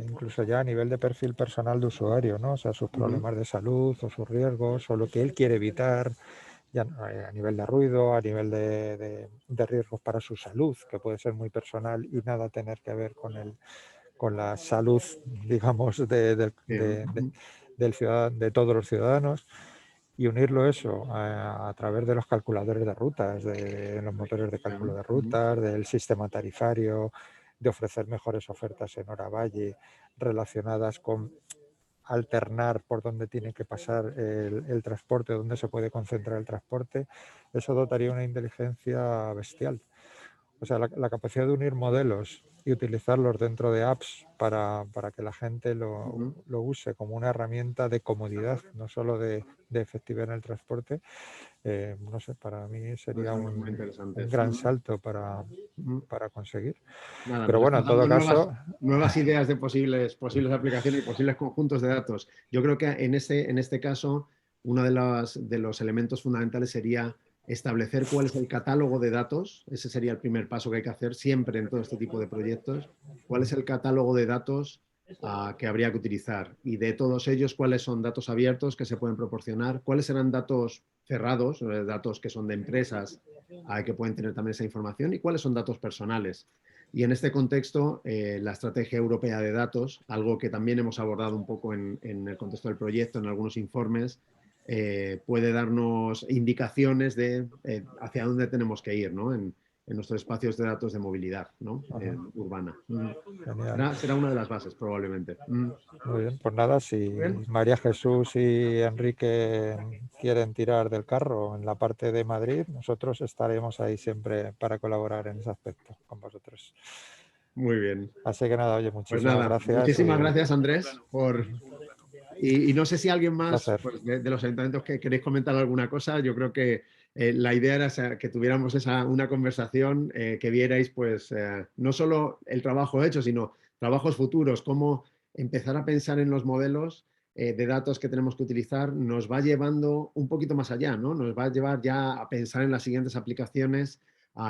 incluso ya a nivel de perfil personal de usuario, ¿no? O sea, sus Uh-huh. problemas de salud o sus riesgos o lo que él quiere evitar, ya a nivel de ruido, a nivel de riesgos para su salud, que puede ser muy personal y nada tener que ver con la salud, digamos, Uh-huh. del ciudadano, de todos los ciudadanos, y unirlo eso a través de los calculadores de rutas, de los motores de cálculo de Uh-huh. rutas, del sistema tarifario, de ofrecer mejores ofertas en hora valle relacionadas con alternar por dónde tiene que pasar el transporte, dónde se puede concentrar el transporte. Eso dotaría una inteligencia bestial. O sea, la capacidad de unir modelos y utilizarlos dentro de apps para que la gente Uh-huh. lo use como una herramienta de comodidad, no solo de efectividad en el transporte, No sé, para mí sería Pues muy un interesante. gran salto para Ujú. conseguir. Nada, Pero nos bueno, estás en todo dando caso, nuevas ideas de posibles aplicaciones y posibles conjuntos de datos. Yo creo que en este caso, uno de los elementos fundamentales sería establecer cuál es el catálogo de datos. Ese sería el primer paso que hay que hacer siempre en todo este tipo de proyectos. ¿Cuál es el catálogo de datos que habría que utilizar? Y de todos ellos, ¿cuáles son datos abiertos que se pueden proporcionar? ¿Cuáles serán datos cerrados, datos que son de empresas que pueden tener también esa información? ¿Y cuáles son datos personales? Y en este contexto, la estrategia europea de datos, algo que también hemos abordado un poco en el contexto del proyecto, en algunos informes, puede darnos indicaciones de hacia dónde tenemos que ir, ¿no? En nuestros espacios de datos de movilidad, ¿no? Urbana. genial. Será una de las bases, probablemente. Muy bien, pues nada, si Muy bien. María Jesús y Enrique quieren tirar del carro en la parte de Madrid, nosotros estaremos ahí siempre para colaborar en ese aspecto con vosotros. Muy bien. Así que nada, oye, Pues muchísimas nada, gracias muchísimas y gracias, Andrés, por... Y no sé si alguien un más placer. pues, de los ayuntamientos que queréis comentar alguna cosa. Yo creo que la idea era que tuviéramos una conversación, que vierais pues no solo el trabajo hecho, sino trabajos futuros, cómo empezar a pensar en los modelos de datos que tenemos que utilizar nos va llevando un poquito más allá, ¿no? Nos va a llevar ya a pensar en las siguientes aplicaciones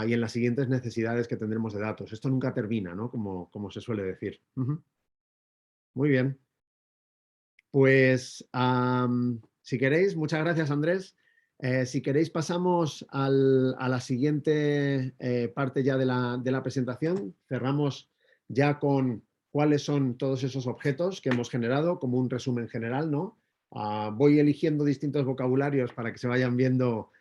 y en las siguientes necesidades que tendremos de datos. Esto nunca termina, ¿no? Como se suele decir. Muy bien. Pues si queréis, muchas gracias, Andrés. Si queréis pasamos a la siguiente parte ya de la presentación. Cerramos ya con cuáles son todos esos objetos que hemos generado, como un resumen general, ¿no? Voy eligiendo distintos vocabularios para que se vayan viendo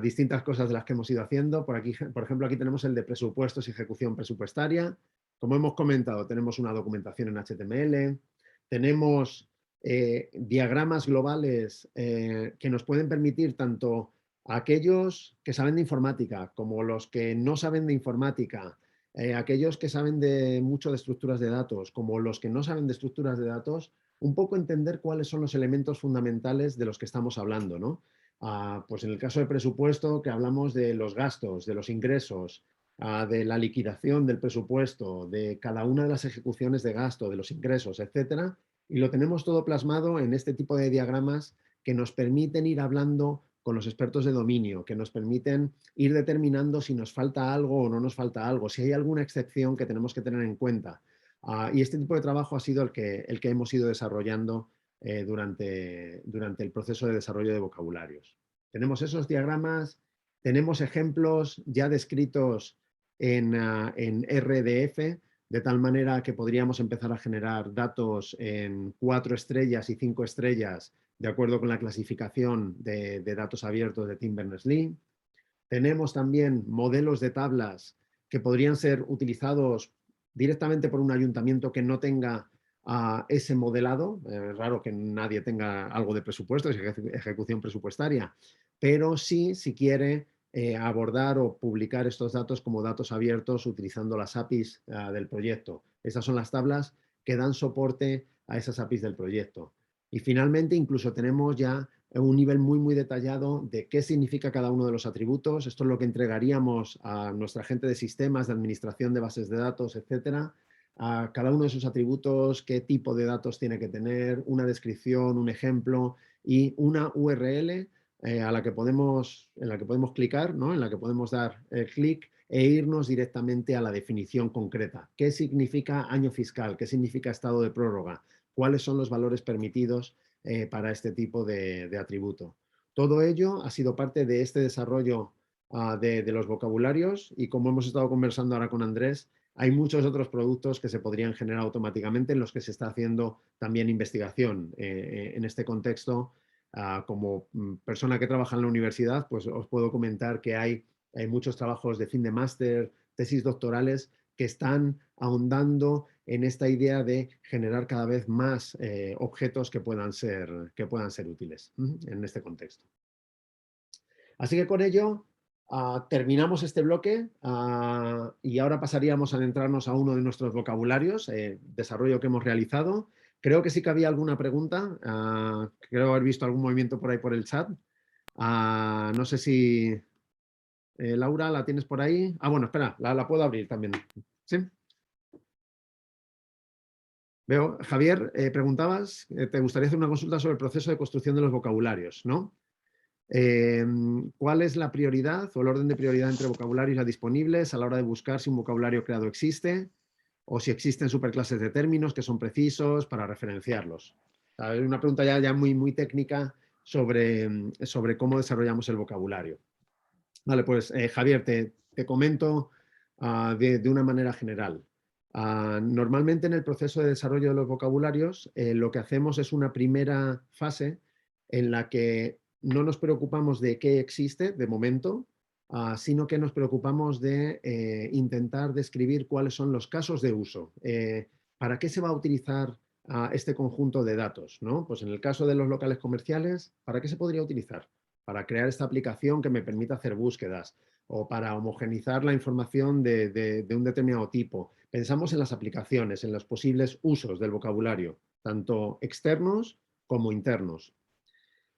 distintas cosas de las que hemos ido haciendo. Por ejemplo, aquí tenemos el de presupuestos y ejecución presupuestaria. Como hemos comentado, tenemos una documentación en HTML, tenemos diagramas globales que nos pueden permitir tanto a aquellos que saben de informática como los que no saben de informática, aquellos que saben mucho de estructuras de datos como los que no saben de estructuras de datos, un poco entender cuáles son los elementos fundamentales de los que estamos hablando, ¿no? Pues en el caso de presupuesto, que hablamos de los gastos, de los ingresos, de la liquidación del presupuesto, de cada una de las ejecuciones de gasto, de los ingresos, etcétera, y lo tenemos todo plasmado en este tipo de diagramas que nos permiten ir hablando con los expertos de dominio, que nos permiten ir determinando si nos falta algo o no nos falta algo, si hay alguna excepción que tenemos que tener en cuenta. Y este tipo de trabajo ha sido el que hemos ido desarrollando durante el proceso de desarrollo de vocabularios. Tenemos esos diagramas, tenemos ejemplos ya descritos en RDF, de tal manera que podríamos empezar a generar datos en 4 estrellas y 5 estrellas de acuerdo con la clasificación de datos abiertos de Tim Berners-Lee. Tenemos también modelos de tablas que podrían ser utilizados directamente por un ayuntamiento que no tenga ese modelado. Es raro que nadie tenga algo de presupuesto, es ejecución presupuestaria, pero sí, si quiere abordar o publicar estos datos como datos abiertos utilizando las APIs del proyecto. Esas son las tablas que dan soporte a esas APIs del proyecto. Y finalmente incluso tenemos ya un nivel muy detallado de qué significa cada uno de los atributos. Esto es lo que entregaríamos a nuestra gente de sistemas, de administración de bases de datos, etcétera. A cada uno de esos atributos, qué tipo de datos tiene que tener, una descripción, un ejemplo y una URL en la que podemos clicar, ¿no? En la que podemos dar clic e irnos directamente a la definición concreta. ¿Qué significa año fiscal? ¿Qué significa estado de prórroga? ¿Cuáles son los valores permitidos para este tipo de atributo? Todo ello ha sido parte de este desarrollo de los vocabularios y como hemos estado conversando ahora con Andrés, hay muchos otros productos que se podrían generar automáticamente en los que se está haciendo también investigación. En este contexto, como persona que trabaja en la universidad, pues os puedo comentar que hay muchos trabajos de fin de máster, tesis doctorales, que están ahondando en esta idea de generar cada vez más objetos que puedan ser útiles en este contexto. Así que con ello terminamos este bloque y ahora pasaríamos a adentrarnos a uno de nuestros vocabularios, desarrollo que hemos realizado. Creo que sí que había alguna pregunta, creo haber visto algún movimiento por ahí por el chat. No sé si... Laura, ¿la tienes por ahí? Bueno, espera, la puedo abrir también. ¿Sí? Veo, Javier, preguntabas, te gustaría hacer una consulta sobre el proceso de construcción de los vocabularios, ¿no? ¿Cuál es la prioridad o el orden de prioridad entre vocabularios ya disponibles a la hora de buscar si un vocabulario creado existe o si existen superclases de términos que son precisos para referenciarlos? Una pregunta ya muy técnica sobre cómo desarrollamos el vocabulario. Vale, pues Javier, te comento de una manera general. Normalmente en el proceso de desarrollo de los vocabularios lo que hacemos es una primera fase en la que no nos preocupamos de qué existe de momento, sino que nos preocupamos de intentar describir cuáles son los casos de uso. ¿Para qué se va a utilizar este conjunto de datos, ¿no? Pues en el caso de los locales comerciales, ¿para qué se podría utilizar? Para crear esta aplicación que me permita hacer búsquedas o para homogenizar la información de un determinado tipo. Pensamos en las aplicaciones, en los posibles usos del vocabulario, tanto externos como internos.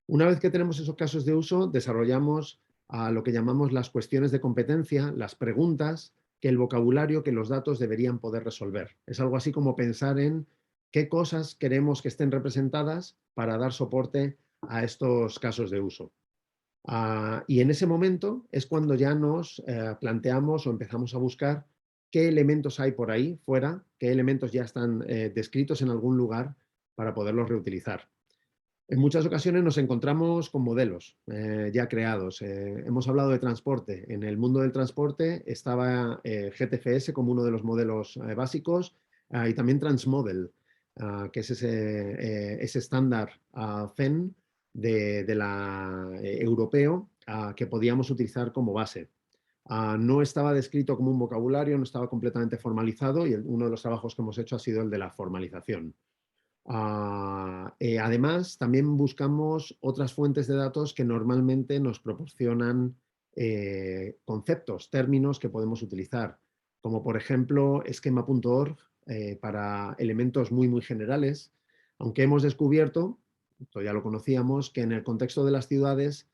Una vez que tenemos esos casos de uso, desarrollamos lo que llamamos las cuestiones de competencia, las preguntas que el vocabulario, que los datos deberían poder resolver. Es algo así como pensar en qué cosas queremos que estén representadas para dar soporte a estos casos de uso. Y en ese momento es cuando ya nos planteamos o empezamos a buscar qué elementos hay por ahí fuera, qué elementos ya están descritos en algún lugar para poderlos reutilizar. En muchas ocasiones nos encontramos con modelos ya creados. Hemos hablado de transporte. En el mundo del transporte estaba GTFS como uno de los modelos básicos y también Transmodel, que es ese estándar FEN de la europeo que podíamos utilizar como base. No estaba descrito como un vocabulario, no estaba completamente formalizado y uno de los trabajos que hemos hecho ha sido el de la formalización. Además, también buscamos otras fuentes de datos que normalmente nos proporcionan conceptos, términos que podemos utilizar, como por ejemplo esquema.org para elementos muy generales, aunque hemos descubierto, esto ya lo conocíamos, que en el contexto de las ciudades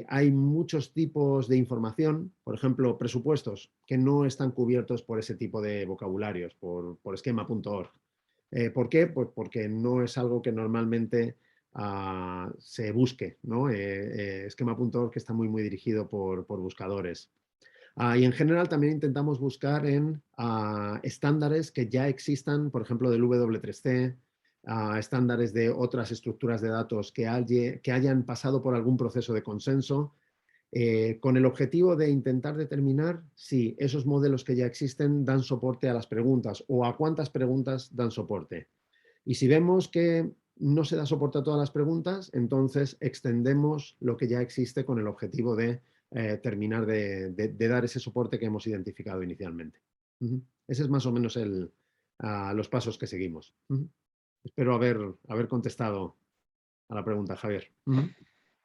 hay muchos tipos de información, por ejemplo, presupuestos, que no están cubiertos por ese tipo de vocabularios, por esquema.org. ¿Por qué? Pues porque no es algo que normalmente se busque, ¿no? Esquema.org que está muy dirigido por buscadores. Y en general también intentamos buscar en estándares que ya existan, por ejemplo, del W3C, estándares de otras estructuras de datos que hayan pasado por algún proceso de consenso, con el objetivo de intentar determinar si esos modelos que ya existen dan soporte a las preguntas o a cuántas preguntas dan soporte. Y si vemos que no se da soporte a todas las preguntas, entonces extendemos lo que ya existe con el objetivo de terminar de dar ese soporte que hemos identificado inicialmente. Ese es más o menos los pasos que seguimos. Espero haber contestado a la pregunta, Javier.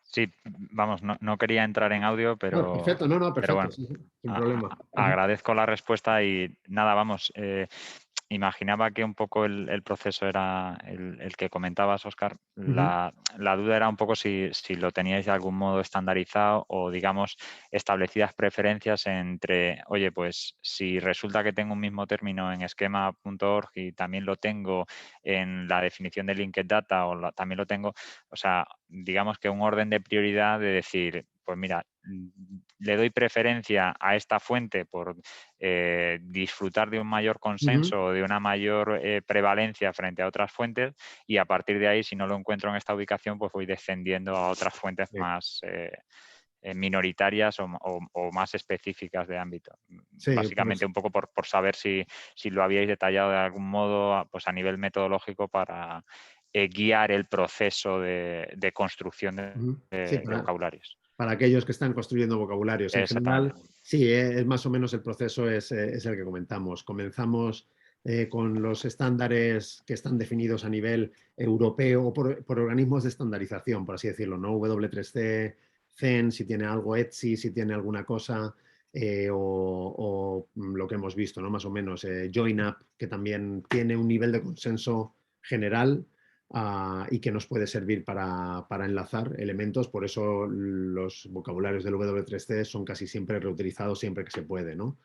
Sí, vamos, no quería entrar en audio, Perfecto, no, perfecto, bueno, sí, sin problema. agradezco la respuesta y nada, vamos, imaginaba que un poco el proceso era el que comentabas, Óscar. La duda era un poco si lo teníais de algún modo estandarizado o, digamos, establecidas preferencias entre, oye, pues si resulta que tengo un mismo término en esquema.org y también lo tengo en la definición de linked data o también lo tengo, o sea, digamos que un orden de prioridad de decir, pues mira, le doy preferencia a esta fuente por disfrutar de un mayor consenso o de una mayor prevalencia frente a otras fuentes y a partir de ahí, si no lo encuentro en esta ubicación, pues voy descendiendo a otras fuentes más minoritarias o más específicas de ámbito. Sí, básicamente pues, un poco por saber si lo habíais detallado de algún modo pues a nivel metodológico para guiar el proceso de construcción sí, de vocabularios. para aquellos que están construyendo vocabularios. En Exactamente. general, sí, es más o menos el proceso es el que comentamos. Comenzamos con los estándares que están definidos a nivel europeo o por organismos de estandarización, por así decirlo, ¿no? W3C, CEN, si tiene algo, ETSI, si tiene alguna cosa, o lo que hemos visto, ¿no? Más o menos. JoinUp, que también tiene un nivel de consenso general. y que nos puede servir para enlazar elementos. Por eso los vocabularios del W3C son casi siempre reutilizados siempre que se puede, ¿no?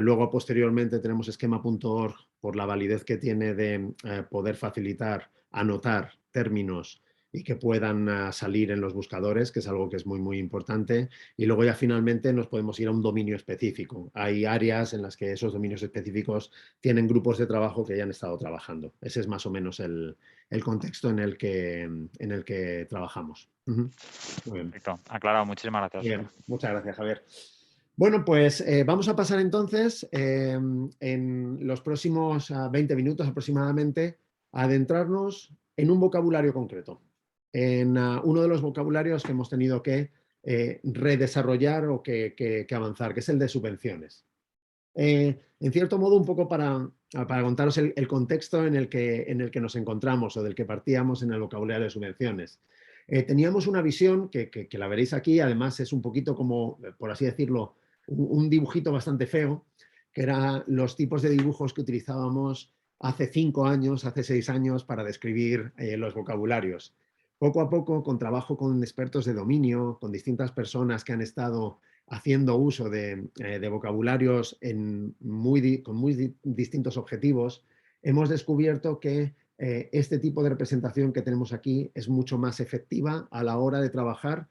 Luego, posteriormente, tenemos esquema.org por la validez que tiene de poder facilitar, anotar términos y que puedan salir en los buscadores, que es algo que es muy, muy importante. Y luego ya finalmente nos podemos ir a un dominio específico. Hay áreas en las que esos dominios específicos tienen grupos de trabajo que ya han estado trabajando. Ese es más o menos el contexto en el que trabajamos. Muy bien. Perfecto, aclarado. Muchísimas gracias, Bien, Óscar. muchas gracias, Javier. Bueno, pues vamos a pasar entonces en los próximos 20 minutos aproximadamente a adentrarnos en un vocabulario concreto, en uno de los vocabularios que hemos tenido que redesarrollar o que avanzar, que es el de subvenciones. En cierto modo, un poco para contaros el contexto en el que nos encontramos o del que partíamos en el vocabulario de subvenciones. Teníamos una visión que la veréis aquí, además es un poquito como, por así decirlo, un dibujito bastante feo, que eran los tipos de dibujos que utilizábamos hace 5 años, hace 6 años para describir los vocabularios. Poco a poco, con trabajo con expertos de dominio, con distintas personas que han estado haciendo uso de vocabularios con muy distintos objetivos, hemos descubierto que este tipo de representación que tenemos aquí es mucho más efectiva a la hora de trabajar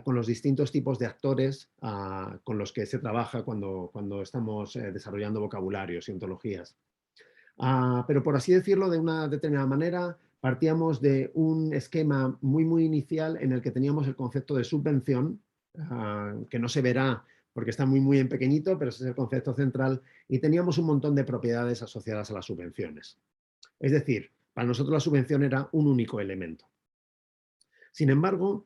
con los distintos tipos de actores con los que se trabaja cuando estamos desarrollando vocabularios y ontologías. Pero por así decirlo, de una determinada manera, partíamos de un esquema muy, muy inicial en el que teníamos el concepto de subvención, que no se verá porque está muy, muy en pequeñito, pero ese es el concepto central, y teníamos un montón de propiedades asociadas a las subvenciones. Es decir, para nosotros la subvención era un único elemento. Sin embargo,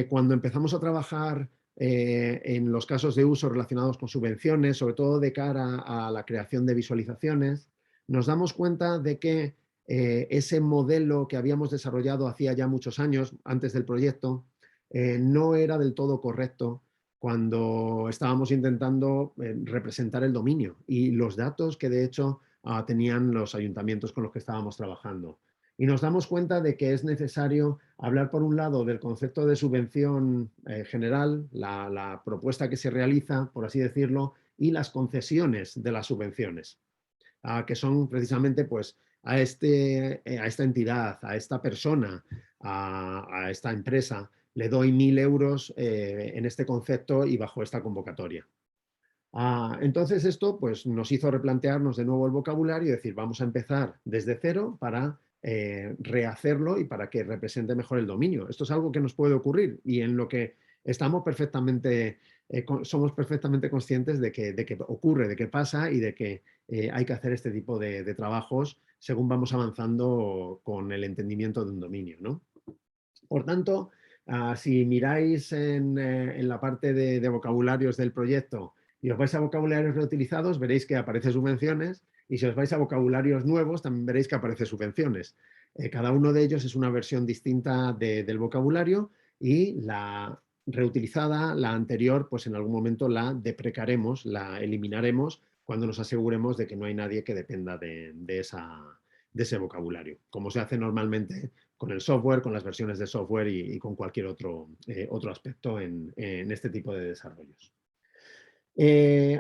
cuando empezamos a trabajar en los casos de uso relacionados con subvenciones, sobre todo de cara a la creación de visualizaciones, nos damos cuenta de que ese modelo que habíamos desarrollado hacía ya muchos años, antes del proyecto, no era del todo correcto cuando estábamos intentando representar el dominio y los datos que de hecho tenían los ayuntamientos con los que estábamos trabajando. Y nos damos cuenta de que es necesario hablar, por un lado, del concepto de subvención general, la propuesta que se realiza, por así decirlo, y las concesiones de las subvenciones, que son precisamente pues, a esta entidad, a esta persona, a esta empresa, le doy 1.000 euros en este concepto y bajo esta convocatoria. Entonces esto pues, nos hizo replantearnos de nuevo el vocabulario y decir, vamos a empezar desde cero para rehacerlo y para que represente mejor el dominio. Esto es algo que nos puede ocurrir y en lo que estamos somos perfectamente conscientes de que ocurre, de que pasa y de que hay que hacer este tipo de trabajos según vamos avanzando con el entendimiento de un dominio, ¿no? Por tanto, si miráis en la parte de vocabularios del proyecto y os vais a vocabularios reutilizados, veréis que aparece subvenciones, y si os vais a vocabularios nuevos también veréis que aparece subvenciones. Cada uno de ellos es una versión distinta del vocabulario y la reutilizada, la anterior, pues en algún momento la deprecaremos, la eliminaremos cuando nos aseguremos de que no hay nadie que dependa de ese vocabulario, como se hace normalmente con el software, con las versiones de software y con cualquier otro aspecto en este tipo de desarrollos.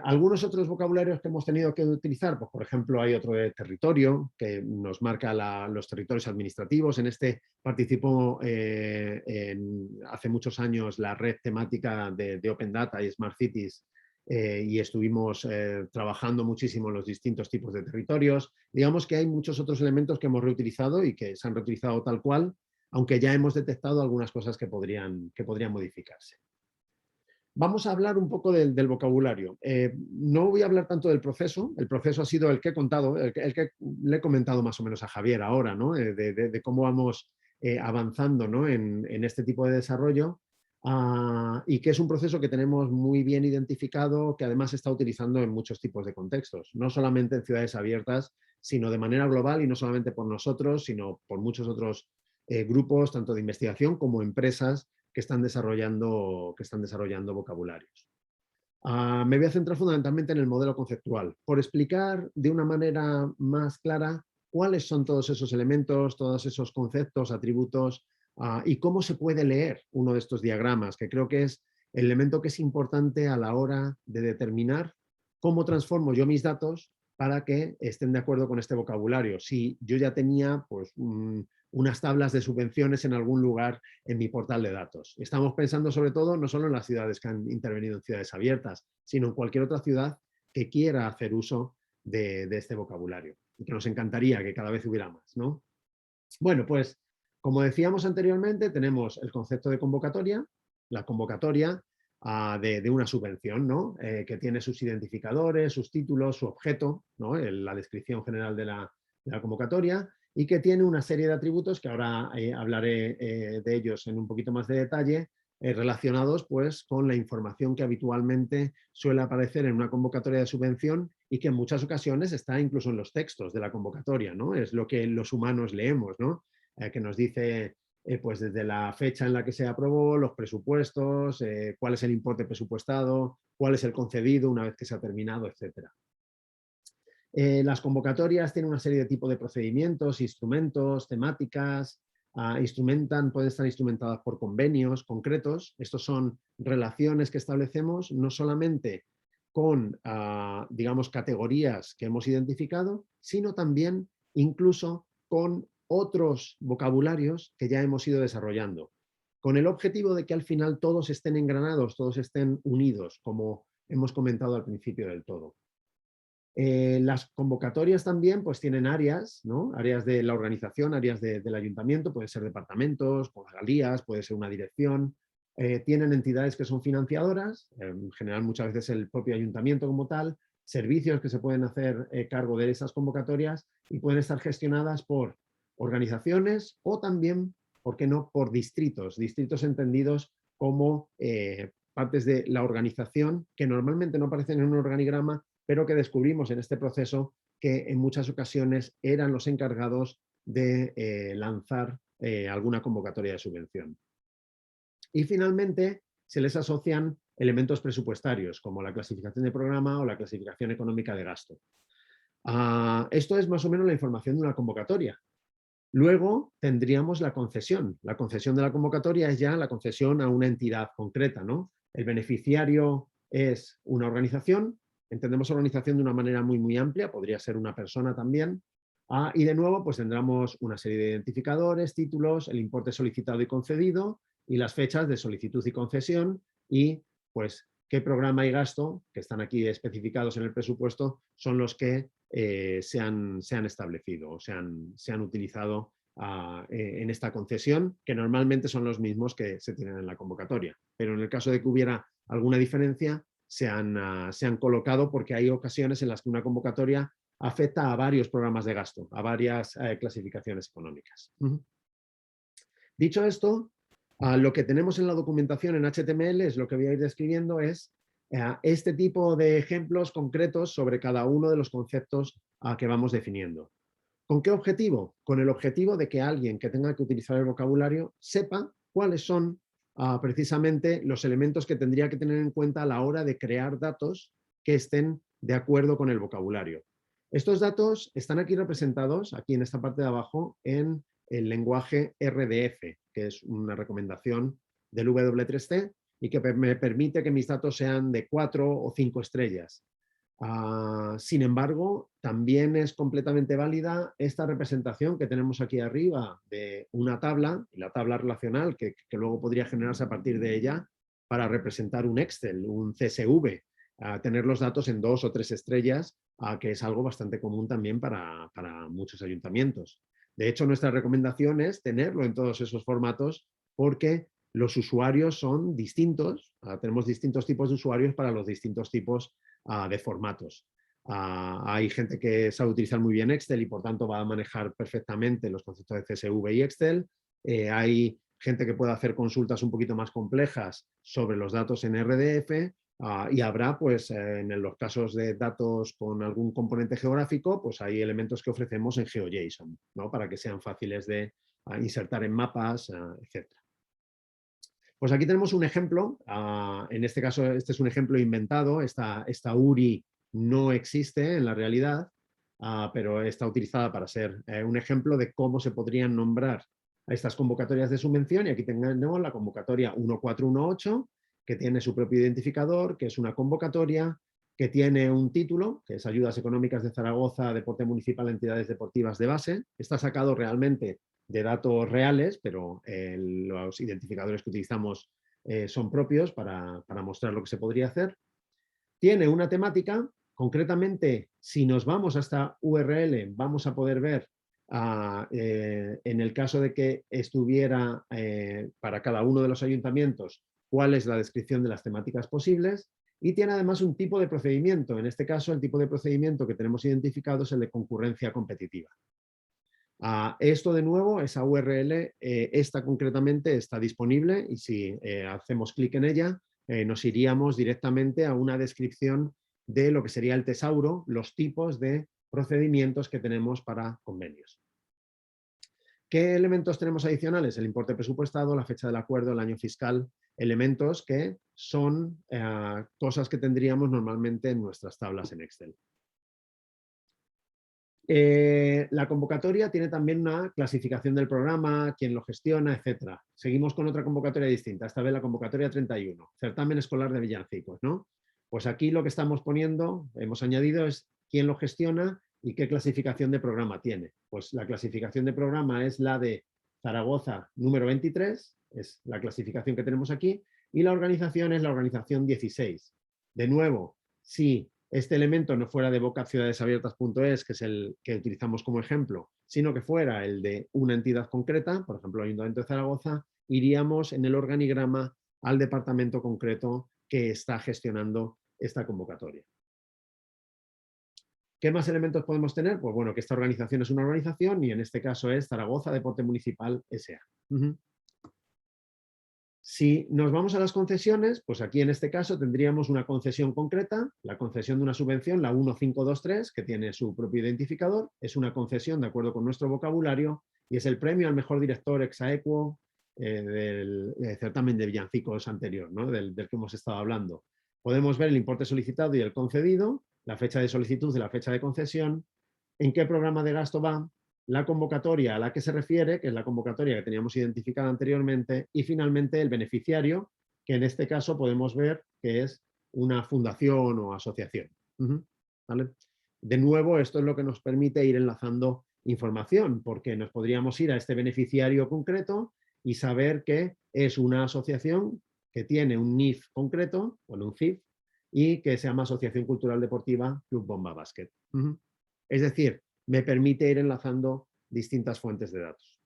Algunos otros vocabularios que hemos tenido que utilizar, pues por ejemplo hay otro de territorio que nos marca los territorios administrativos. En este participó hace muchos años la red temática de Open Data y Smart Cities y estuvimos trabajando muchísimo en los distintos tipos de territorios. Digamos que hay muchos otros elementos que hemos reutilizado y que se han reutilizado tal cual, aunque ya hemos detectado algunas cosas que podrían modificarse. Vamos a hablar un poco del vocabulario. No voy a hablar tanto del proceso. El proceso ha sido el que he contado, el que le he comentado más o menos a Javier ahora, ¿no? De cómo vamos avanzando, ¿no? en este tipo de desarrollo y que es un proceso que tenemos muy bien identificado, que además se está utilizando en muchos tipos de contextos, no solamente en ciudades abiertas, sino de manera global y no solamente por nosotros, sino por muchos otros grupos, tanto de investigación como empresas, que están desarrollando vocabularios. Me voy a centrar fundamentalmente en el modelo conceptual, por explicar de una manera más clara cuáles son todos esos elementos, todos esos conceptos, atributos, y cómo se puede leer uno de estos diagramas, que creo que es el elemento que es importante a la hora de determinar cómo transformo yo mis datos para que estén de acuerdo con este vocabulario. Si yo ya tenía pues, unas tablas de subvenciones en algún lugar en mi portal de datos. Estamos pensando sobre todo no solo en las ciudades que han intervenido en ciudades abiertas, sino en cualquier otra ciudad que quiera hacer uso de este vocabulario y que nos encantaría que cada vez hubiera más, ¿no? Bueno, pues como decíamos anteriormente, tenemos el concepto de convocatoria, la convocatoria de una subvención, ¿no? Que tiene sus identificadores, sus títulos, su objeto, ¿no? La descripción general de la convocatoria, y que tiene una serie de atributos que ahora hablaré de ellos en un poquito más de detalle, relacionados pues, con la información que habitualmente suele aparecer en una convocatoria de subvención y que en muchas ocasiones está incluso en los textos de la convocatoria, ¿no? Es lo que los humanos leemos, ¿no? Que nos dice pues desde la fecha en la que se aprobó, los presupuestos, cuál es el importe presupuestado, cuál es el concedido una vez que se ha terminado, etc. Las convocatorias tienen una serie de tipos de procedimientos, instrumentos, temáticas, pueden estar instrumentadas por convenios concretos. Estos son relaciones que establecemos no solamente con, digamos, categorías que hemos identificado, sino también incluso con otros vocabularios que ya hemos ido desarrollando, con el objetivo de que al final todos estén engranados, todos estén unidos, como hemos comentado al principio del todo. Las convocatorias también pues, tienen áreas, ¿no? Áreas de la organización, áreas del ayuntamiento, pueden ser departamentos, concejalías, puede ser una dirección. Tienen entidades que son financiadoras, en general muchas veces el propio ayuntamiento como tal, servicios que se pueden hacer cargo de esas convocatorias y pueden estar gestionadas por organizaciones o también, ¿por qué no?, por distritos entendidos como partes de la organización que normalmente no aparecen en un organigrama, pero que descubrimos en este proceso que en muchas ocasiones eran los encargados de lanzar alguna convocatoria de subvención. Y finalmente se les asocian elementos presupuestarios, como la clasificación de programa o la clasificación económica de gasto. Esto es más o menos la información de una convocatoria. Luego tendríamos la concesión. La concesión de la convocatoria es ya la concesión a una entidad concreta, ¿no? El beneficiario es una organización. Entendemos organización de una manera muy amplia, podría ser una persona también. Y de nuevo, pues tendremos una serie de identificadores, títulos, el importe solicitado y concedido y las fechas de solicitud y concesión y pues qué programa y gasto, que están aquí especificados en el presupuesto, son los que se han establecido o se han utilizado en esta concesión, que normalmente son los mismos que se tienen en la convocatoria. Pero en el caso de que hubiera alguna diferencia, se han colocado porque hay ocasiones en las que una convocatoria afecta a varios programas de gasto, a varias clasificaciones económicas. Dicho esto, lo que tenemos en la documentación en HTML es lo que voy a ir describiendo, es este tipo de ejemplos concretos sobre cada uno de los conceptos que vamos definiendo. ¿Con qué objetivo? Con el objetivo de que alguien que tenga que utilizar el vocabulario sepa cuáles son precisamente los elementos que tendría que tener en cuenta a la hora de crear datos que estén de acuerdo con el vocabulario. Estos datos están aquí representados, aquí en esta parte de abajo, en el lenguaje RDF, que es una recomendación del W3C y que me permite que mis datos sean de 4 o 5 estrellas. Sin embargo, también es completamente válida esta representación que tenemos aquí arriba de una tabla, la tabla relacional que luego podría generarse a partir de ella para representar un Excel, un CSV, tener los datos en 2 o 3 estrellas, que es algo bastante común también para muchos ayuntamientos. De hecho, nuestra recomendación es tenerlo en todos esos formatos porque los usuarios son distintos, tenemos distintos tipos de usuarios para los distintos tipos de formatos. Hay gente que sabe utilizar muy bien Excel y por tanto va a manejar perfectamente los conceptos de CSV y Excel. Hay gente que puede hacer consultas un poquito más complejas sobre los datos en RDF y habrá, pues, en los casos de datos con algún componente geográfico, pues hay elementos que ofrecemos en GeoJSON, ¿no? Para que sean fáciles de insertar en mapas, etc. Pues aquí tenemos un ejemplo, en este caso este es un ejemplo inventado, esta URI no existe en la realidad, pero está utilizada para ser un ejemplo de cómo se podrían nombrar a estas convocatorias de subvención. Y aquí tenemos la convocatoria 1418, que tiene su propio identificador, que es una convocatoria que tiene un título, que es Ayudas Económicas de Zaragoza, Deporte Municipal, Entidades Deportivas de Base. Está sacado realmente de datos reales, pero los identificadores que utilizamos son propios para mostrar lo que se podría hacer. Tiene una temática, concretamente, si nos vamos a esta URL, vamos a poder ver, en el caso de que estuviera para cada uno de los ayuntamientos, cuál es la descripción de las temáticas posibles, y tiene además un tipo de procedimiento. En este caso, el tipo de procedimiento que tenemos identificado es el de concurrencia competitiva. Esto, de nuevo, esa URL, esta concretamente está disponible, y si hacemos clic en ella, nos iríamos directamente a una descripción de lo que sería el tesauro, los tipos de procedimientos que tenemos para convenios. ¿Qué elementos tenemos adicionales? El importe presupuestado, la fecha del acuerdo, el año fiscal, elementos que son cosas que tendríamos normalmente en nuestras tablas en Excel. La convocatoria tiene también una clasificación del programa, quién lo gestiona, etc. Seguimos con otra convocatoria distinta, esta vez la convocatoria 31, certamen escolar de villancicos, ¿no? Pues aquí lo que estamos poniendo, hemos añadido, es quién lo gestiona y qué clasificación de programa tiene. Pues la clasificación de programa es la de Zaragoza número 23, es la clasificación que tenemos aquí, y la organización es la organización 16. De nuevo, si este elemento no fuera de vocapciudadesabiertas.es, que es el que utilizamos como ejemplo, sino que fuera el de una entidad concreta, por ejemplo el Ayuntamiento de Zaragoza, iríamos en el organigrama al departamento concreto que está gestionando esta convocatoria. ¿Qué más elementos podemos tener? Pues bueno, que esta organización es una organización, y en este caso es Zaragoza Deporte Municipal S.A. Si nos vamos a las concesiones, pues aquí en este caso tendríamos una concesión concreta, la concesión de una subvención, la 1523, que tiene su propio identificador, es una concesión de acuerdo con nuestro vocabulario, y es el premio al mejor director ex aequo del certamen de villancicos anterior, ¿no? del que hemos estado hablando. Podemos ver el importe solicitado y el concedido, la fecha de solicitud y la fecha de concesión, en qué programa de gasto va, la convocatoria a la que se refiere, que es la convocatoria que teníamos identificada anteriormente, y finalmente el beneficiario, que en este caso podemos ver que es una fundación o asociación. ¿Vale? De nuevo, esto es lo que nos permite ir enlazando información, porque nos podríamos ir a este beneficiario concreto y saber que es una asociación que tiene un NIF concreto, o un CIF, y que se llama Asociación Cultural Deportiva Club Bomba Básquet. Es decir, me permite ir enlazando distintas fuentes de datos.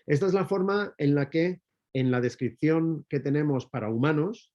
Esta es la forma en la que, en la descripción que tenemos para humanos,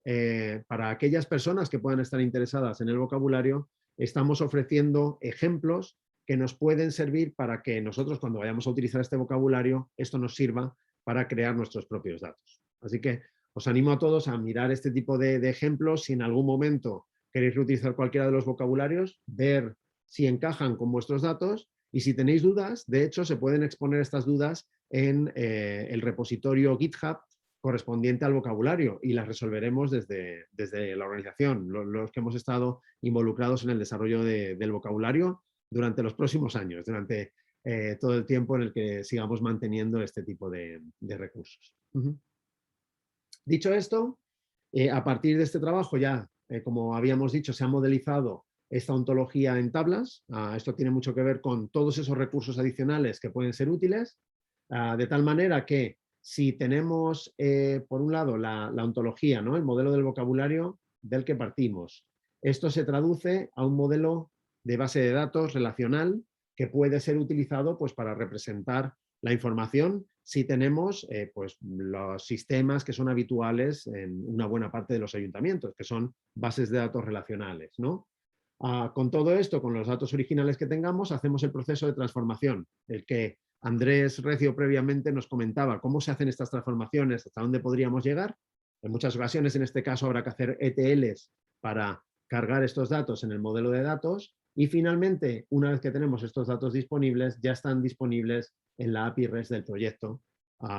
para aquellas personas que puedan estar interesadas en el vocabulario, estamos ofreciendo ejemplos que nos pueden servir para que nosotros, cuando vayamos a utilizar este vocabulario, esto nos sirva para crear nuestros propios datos. Así que os animo a todos a mirar este tipo de ejemplos. Si en algún momento queréis reutilizar cualquiera de los vocabularios, ver si encajan con vuestros datos, y si tenéis dudas, de hecho, se pueden exponer estas dudas en el repositorio GitHub correspondiente al vocabulario, y las resolveremos desde la organización, los que hemos estado involucrados en el desarrollo del vocabulario durante los próximos años, durante todo el tiempo en el que sigamos manteniendo este tipo de recursos. Dicho esto, a partir de este trabajo ya, como habíamos dicho, se ha modelizado esta ontología en tablas. Esto tiene mucho que ver con todos esos recursos adicionales que pueden ser útiles, de tal manera que si tenemos, por un lado, la ontología, ¿no? El modelo del vocabulario del que partimos, esto se traduce a un modelo de base de datos relacional que puede ser utilizado, pues, para representar la información si tenemos pues, los sistemas que son habituales en una buena parte de los ayuntamientos, que son bases de datos relacionales, ¿no? Con todo esto, con los datos originales que tengamos, hacemos el proceso de transformación, el que Andrés Recio previamente nos comentaba, cómo se hacen estas transformaciones, hasta dónde podríamos llegar. En muchas ocasiones, en este caso, habrá que hacer ETLs para cargar estos datos en el modelo de datos, y finalmente, una vez que tenemos estos datos disponibles, ya están disponibles en la API REST del proyecto,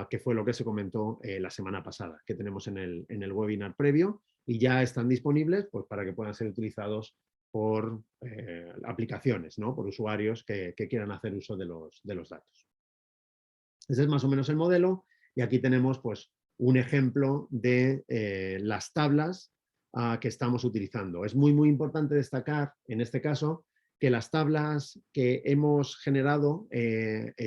que fue lo que se comentó la semana pasada, que tenemos en el webinar previo, y ya están disponibles, pues, para que puedan ser utilizados por aplicaciones, ¿no? Por usuarios que quieran hacer uso de los datos. Ese es más o menos el modelo y aquí tenemos pues, un ejemplo de las tablas que estamos utilizando. Es muy importante destacar en este caso que las tablas que hemos generado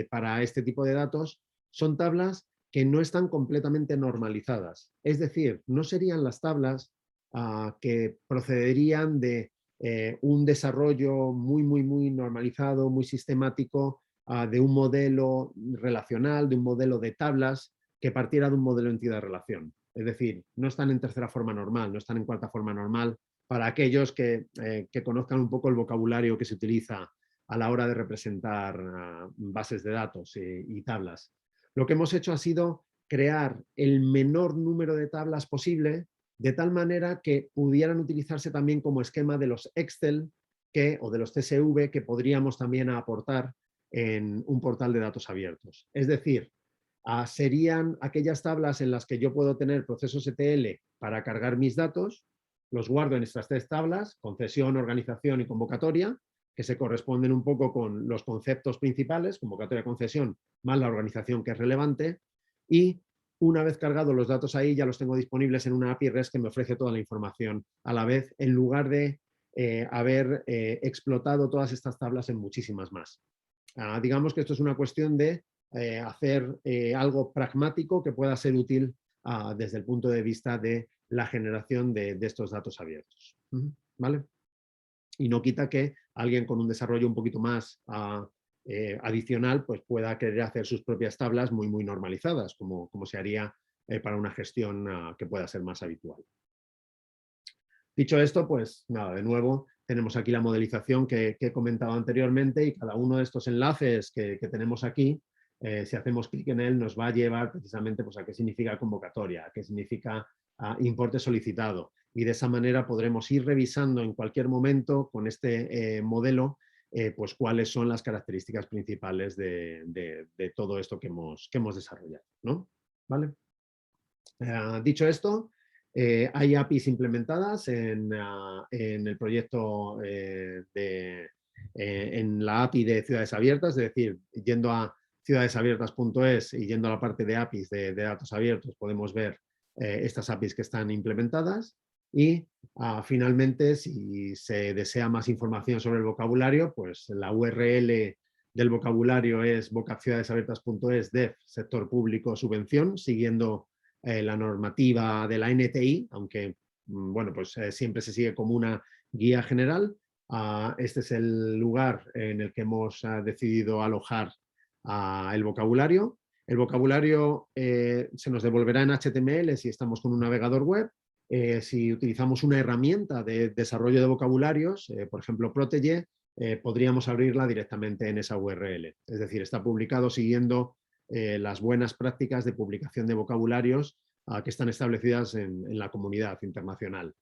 para este tipo de datos son tablas que no están completamente normalizadas. Es decir, no serían las tablas que procederían de un desarrollo muy normalizado, muy sistemático, de un modelo relacional, de un modelo de tablas que partiera de un modelo entidad-relación. Es decir, no están en tercera forma normal, no están en cuarta forma normal, para aquellos que conozcan un poco el vocabulario que se utiliza a la hora de representar bases de datos y tablas. Lo que hemos hecho ha sido crear el menor número de tablas posible, de tal manera que pudieran utilizarse también como esquema de los Excel o de los CSV que podríamos también aportar en un portal de datos abiertos. Es decir, serían aquellas tablas en las que yo puedo tener procesos ETL para cargar mis datos, los guardo en estas 3 tablas, concesión, organización y convocatoria, que se corresponden un poco con los conceptos principales, convocatoria, concesión, más la organización que es relevante, y una vez cargados los datos ahí ya los tengo disponibles en una API REST que me ofrece toda la información a la vez, en lugar de haber explotado todas estas tablas en muchísimas más. Digamos que esto es una cuestión de hacer algo pragmático que pueda ser útil desde el punto de vista de la generación de estos datos abiertos. ¿Vale? Y no quita que alguien con un desarrollo un poquito más adicional pues pueda querer hacer sus propias tablas muy normalizadas, como se haría para una gestión que pueda ser más habitual. Dicho esto, pues nada, de nuevo tenemos aquí la modelización que he comentado anteriormente y cada uno de estos enlaces que tenemos aquí, si hacemos clic en él, nos va a llevar precisamente pues, a qué significa convocatoria, a qué significa importe solicitado. Y de esa manera podremos ir revisando en cualquier momento con este modelo pues cuáles son las características principales de todo esto que hemos desarrollado, ¿no? ¿Vale? Dicho esto, hay APIs implementadas en el proyecto en la API de Ciudades Abiertas, es decir, yendo a ciudadesabiertas.es y yendo a la parte de APIs de datos abiertos podemos ver estas APIs que están implementadas y finalmente si se desea más información sobre el vocabulario, pues la URL del vocabulario es vocabciudadesabiertas.es dev sector público subvención, siguiendo la normativa de la NTI, aunque bueno, pues siempre se sigue como una guía general. Este es el lugar en el que hemos decidido alojar el vocabulario. El vocabulario se nos devolverá en HTML si estamos con un navegador web. Si utilizamos una herramienta de desarrollo de vocabularios, por ejemplo Protege, podríamos abrirla directamente en esa URL. Es decir, está publicado siguiendo las buenas prácticas de publicación de vocabularios que están establecidas en la comunidad internacional.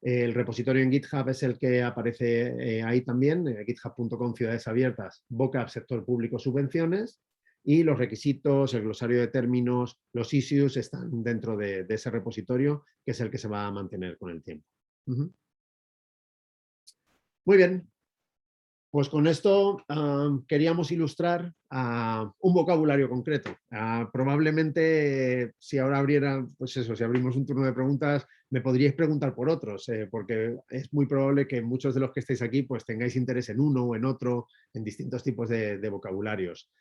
El repositorio en GitHub es el que aparece ahí también, github.com ciudades abiertas, vocab sector público subvenciones, y los requisitos, el glosario de términos, los issues están dentro de ese repositorio, que es el que se va a mantener con el tiempo. Muy bien. Pues con esto queríamos ilustrar un vocabulario concreto. Probablemente si ahora abriera, pues eso, si abrimos un turno de preguntas, me podríais preguntar por otros, porque es muy probable que muchos de los que estéis aquí pues tengáis interés en uno o en otro, en distintos tipos de vocabularios.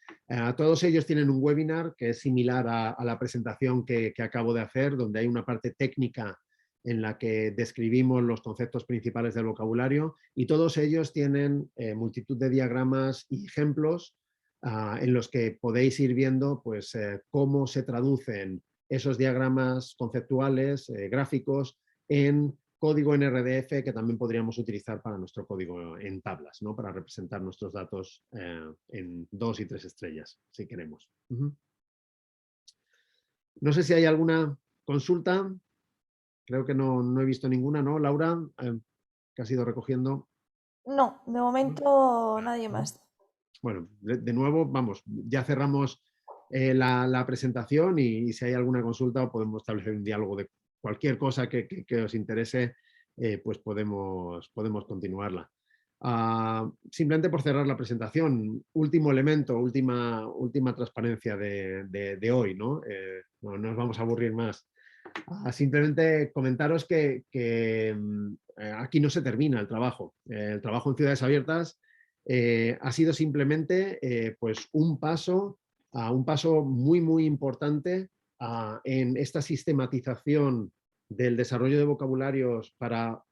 Todos ellos tienen un webinar que es similar a la presentación que acabo de hacer, donde hay una parte técnica en la que describimos los conceptos principales del vocabulario y todos ellos tienen multitud de diagramas y ejemplos en los que podéis ir viendo pues, cómo se traducen esos diagramas conceptuales, gráficos, en código en RDF que también podríamos utilizar para nuestro código en tablas, ¿no? Para representar nuestros datos en 2 y 3 estrellas, si queremos. No sé si hay alguna consulta. Creo que no he visto ninguna, ¿no, Laura? Que has ido recogiendo. No, de momento nadie más. Bueno, de nuevo, vamos, ya cerramos la presentación y si hay alguna consulta podemos establecer un diálogo de cualquier cosa que os interese. pues podemos continuarla. Simplemente por cerrar la presentación, último elemento, última transparencia de hoy, ¿no? No nos vamos a aburrir más. Simplemente comentaros que aquí no se termina el trabajo. El trabajo en Ciudades Abiertas ha sido simplemente pues un paso muy importante en esta sistematización del desarrollo de vocabularios para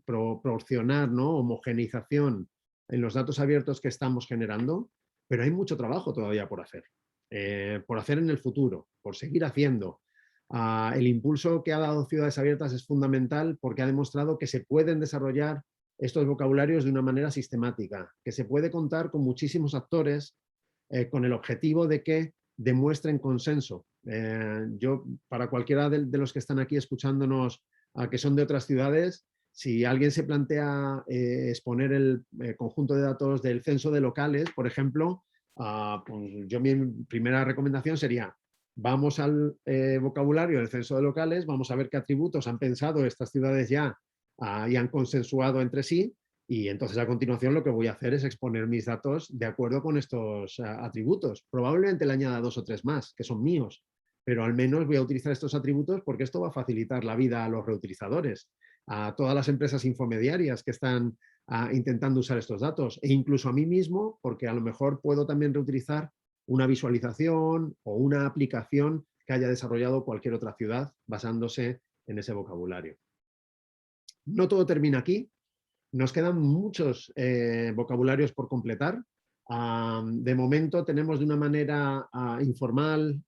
proporcionar, ¿no?, homogeneización en los datos abiertos que estamos generando, pero hay mucho trabajo todavía por hacer en el futuro, por seguir haciendo. El impulso que ha dado Ciudades Abiertas es fundamental porque ha demostrado que se pueden desarrollar estos vocabularios de una manera sistemática, que se puede contar con muchísimos actores con el objetivo de que demuestren consenso. Yo, para cualquiera de los que están aquí escuchándonos, que son de otras ciudades, si alguien se plantea exponer el conjunto de datos del censo de locales, por ejemplo, pues yo mi primera recomendación sería: vamos al vocabulario del censo de locales, vamos a ver qué atributos han pensado estas ciudades ya y han consensuado entre sí, y entonces a continuación lo que voy a hacer es exponer mis datos de acuerdo con estos atributos. Probablemente le añada 2 o 3 más, que son míos, pero al menos voy a utilizar estos atributos porque esto va a facilitar la vida a los reutilizadores, a todas las empresas infomediarias que están intentando usar estos datos, e incluso a mí mismo, porque a lo mejor puedo también reutilizar una visualización o una aplicación que haya desarrollado cualquier otra ciudad basándose en ese vocabulario. No todo termina aquí. Nos quedan muchos vocabularios por completar. De momento tenemos de una manera informal,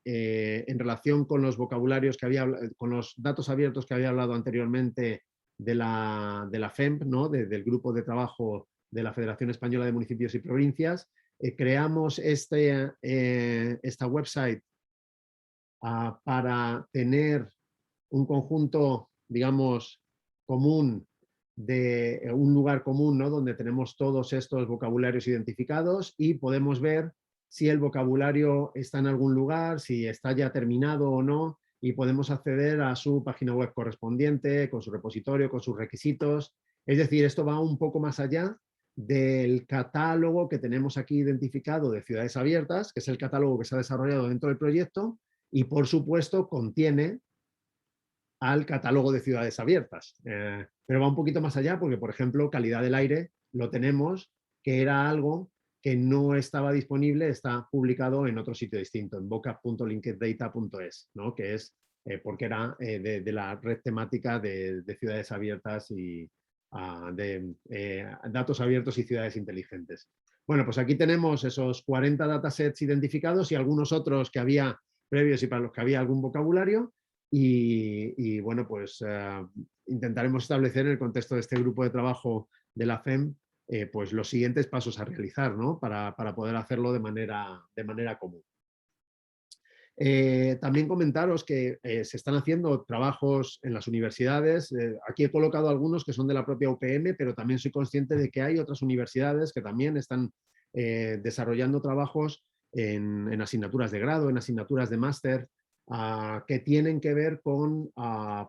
en relación con los vocabularios con los datos abiertos que había hablado anteriormente de la FEMP, ¿no?, del grupo de trabajo de la Federación Española de Municipios y Provincias. Creamos esta website para tener un conjunto, digamos, común, de un lugar común, ¿no?, donde tenemos todos estos vocabularios identificados y podemos ver si el vocabulario está en algún lugar, si está ya terminado o no, y podemos acceder a su página web correspondiente, con su repositorio, con sus requisitos. Es decir, esto va un poco más allá del catálogo que tenemos aquí identificado de Ciudades Abiertas, que es el catálogo que se ha desarrollado dentro del proyecto, y por supuesto contiene al catálogo de Ciudades Abiertas. Pero va un poquito más allá porque, por ejemplo, calidad del aire lo tenemos, que era algo que no estaba disponible, está publicado en otro sitio distinto, en vocab.linkeddata.es, ¿no?, que es porque era de la red temática de Ciudades Abiertas y de datos abiertos y ciudades inteligentes. Bueno, pues aquí tenemos esos 40 datasets identificados y algunos otros que había previos y para los que había algún vocabulario. Y bueno, pues intentaremos establecer en el contexto de este grupo de trabajo de la FEM pues los siguientes pasos a realizar, ¿no?, para poder hacerlo de manera común. También comentaros que se están haciendo trabajos en las universidades. Aquí he colocado algunos que son de la propia UPM, pero también soy consciente de que hay otras universidades que también están desarrollando trabajos en asignaturas de grado, en asignaturas de máster, que tienen que ver con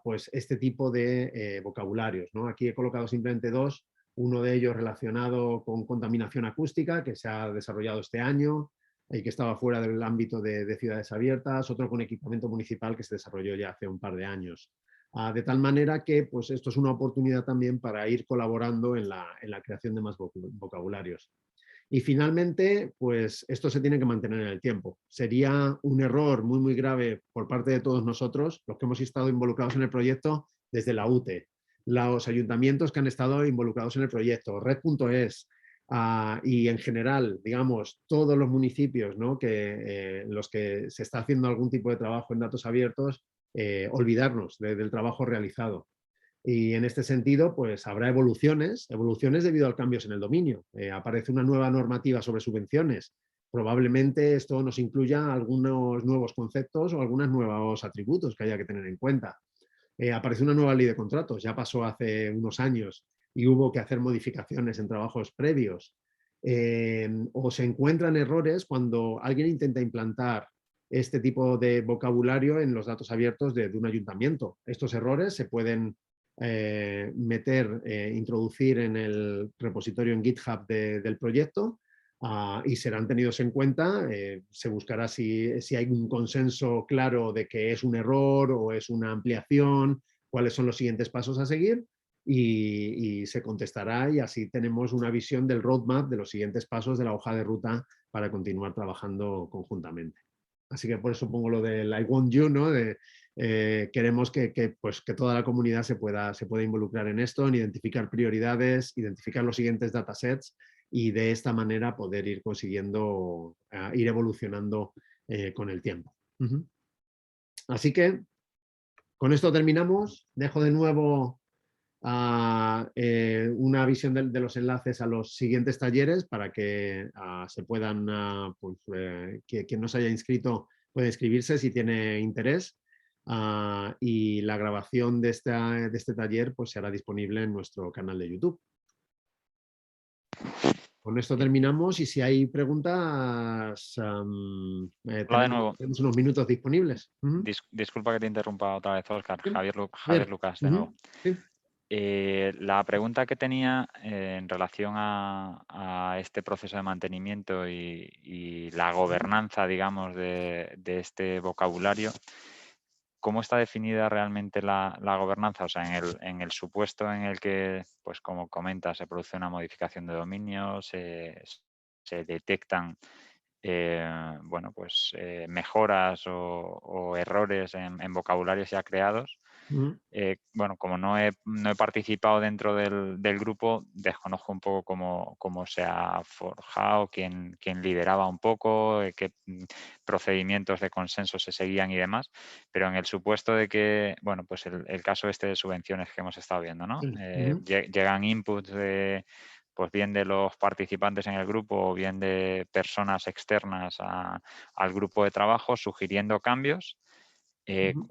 pues este tipo de vocabularios, ¿no? Aquí he colocado simplemente 2, uno de ellos relacionado con contaminación acústica, que se ha desarrollado este año y que estaba fuera del ámbito de Ciudades Abiertas, otro con equipamiento municipal que se desarrolló ya hace un par de años. De tal manera que pues, esto es una oportunidad también para ir colaborando en la creación de más vocabularios. Y finalmente, pues esto se tiene que mantener en el tiempo. Sería un error muy grave por parte de todos nosotros, los que hemos estado involucrados en el proyecto desde la UTE, los ayuntamientos que han estado involucrados en el proyecto, Red.es, y en general, digamos, todos los municipios, ¿no?, en los que se está haciendo algún tipo de trabajo en datos abiertos, olvidarnos del trabajo realizado. Y en este sentido, pues habrá evoluciones debido a cambios en el dominio. Aparece una nueva normativa sobre subvenciones. Probablemente esto nos incluya algunos nuevos conceptos o algunos nuevos atributos que haya que tener en cuenta. Aparece una nueva ley de contratos, ya pasó hace unos años y hubo que hacer modificaciones en trabajos previos. O se encuentran errores cuando alguien intenta implantar este tipo de vocabulario en los datos abiertos de un ayuntamiento. Estos errores se pueden introducir en el repositorio en GitHub del proyecto y serán tenidos en cuenta. Se buscará si hay un consenso claro de que es un error o es una ampliación, cuáles son los siguientes pasos a seguir y se contestará y así tenemos una visión del roadmap de los siguientes pasos de la hoja de ruta para continuar trabajando conjuntamente. Así que por eso pongo lo del I want you, ¿no? Queremos pues, que toda la comunidad se pueda involucrar en esto, en identificar prioridades, identificar los siguientes datasets y de esta manera poder ir consiguiendo, ir evolucionando con el tiempo. Así que con esto terminamos. Dejo de nuevo una visión de los enlaces a los siguientes talleres para que se puedan, pues, quien no se haya inscrito puede inscribirse si tiene interés. Y la grabación de este taller pues será disponible en nuestro canal de YouTube. Con esto terminamos y si hay preguntas, de nuevo. tenemos unos minutos disponibles. Disculpa que te interrumpa otra vez, Óscar. Sí. Javier Lucas, de nuevo. Sí. La pregunta que tenía en relación a este proceso de mantenimiento y la gobernanza, digamos, de este vocabulario, ¿cómo está definida realmente la gobernanza? O sea, en el supuesto en el que, pues como comenta, se produce una modificación de dominio, se detectan bueno, pues, mejoras o errores en vocabularios ya creados. Bueno, como no he participado dentro del grupo, desconozco un poco cómo se ha forjado, quién lideraba un poco, qué procedimientos de consenso se seguían y demás, pero en el supuesto de que, bueno, pues el caso este de subvenciones que hemos estado viendo, ¿no? Llegan inputs pues bien de los participantes en el grupo o bien de personas externas al grupo de trabajo sugiriendo cambios.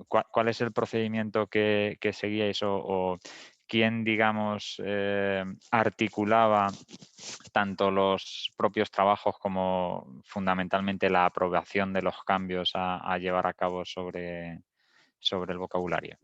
¿Cuál es el procedimiento que seguíais o quién, digamos, articulaba tanto los propios trabajos como fundamentalmente la aprobación de los cambios a llevar a cabo sobre el vocabulario?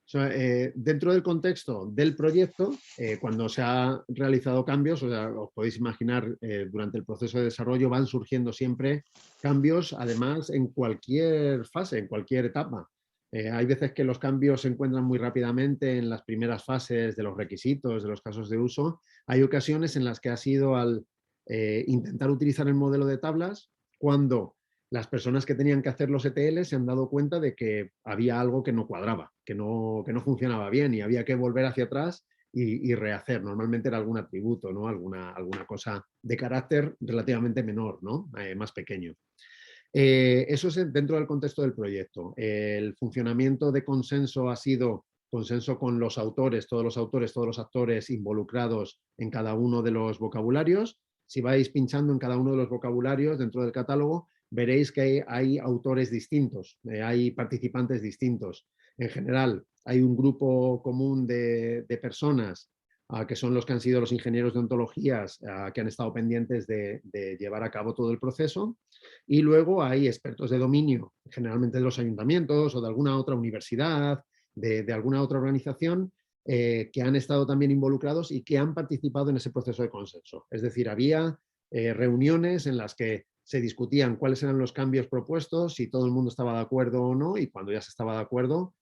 O sea, dentro del contexto del proyecto, cuando se han realizado cambios, o sea, os podéis imaginar, durante el proceso de desarrollo van surgiendo siempre cambios, además en cualquier fase, en cualquier etapa. Hay veces que los cambios se encuentran muy rápidamente en las primeras fases de los requisitos, de los casos de uso. Hay ocasiones en las que ha sido al intentar utilizar el modelo de tablas cuando las personas que tenían que hacer los ETL se han dado cuenta de que había algo que no cuadraba, que no funcionaba bien y había que volver hacia atrás y rehacer. Normalmente era algún atributo, ¿no? Alguna cosa de carácter relativamente menor, ¿no? Más pequeño. Eso es dentro del contexto del proyecto. El funcionamiento de consenso ha sido consenso con los autores, todos los actores involucrados en cada uno de los vocabularios. Si vais pinchando en cada uno de los vocabularios dentro del catálogo, veréis que hay autores distintos, hay participantes distintos. En general, hay un grupo común de personas que son los que han sido los ingenieros de ontologías que han estado pendientes de llevar a cabo todo el proceso. Y luego hay expertos de dominio, generalmente de los ayuntamientos o de alguna otra universidad, de alguna otra organización, que han estado también involucrados y que han participado en ese proceso de consenso. Es decir, había reuniones en las que se discutían cuáles eran los cambios propuestos, si todo el mundo estaba de acuerdo o no, y cuando ya se estaba de acuerdo,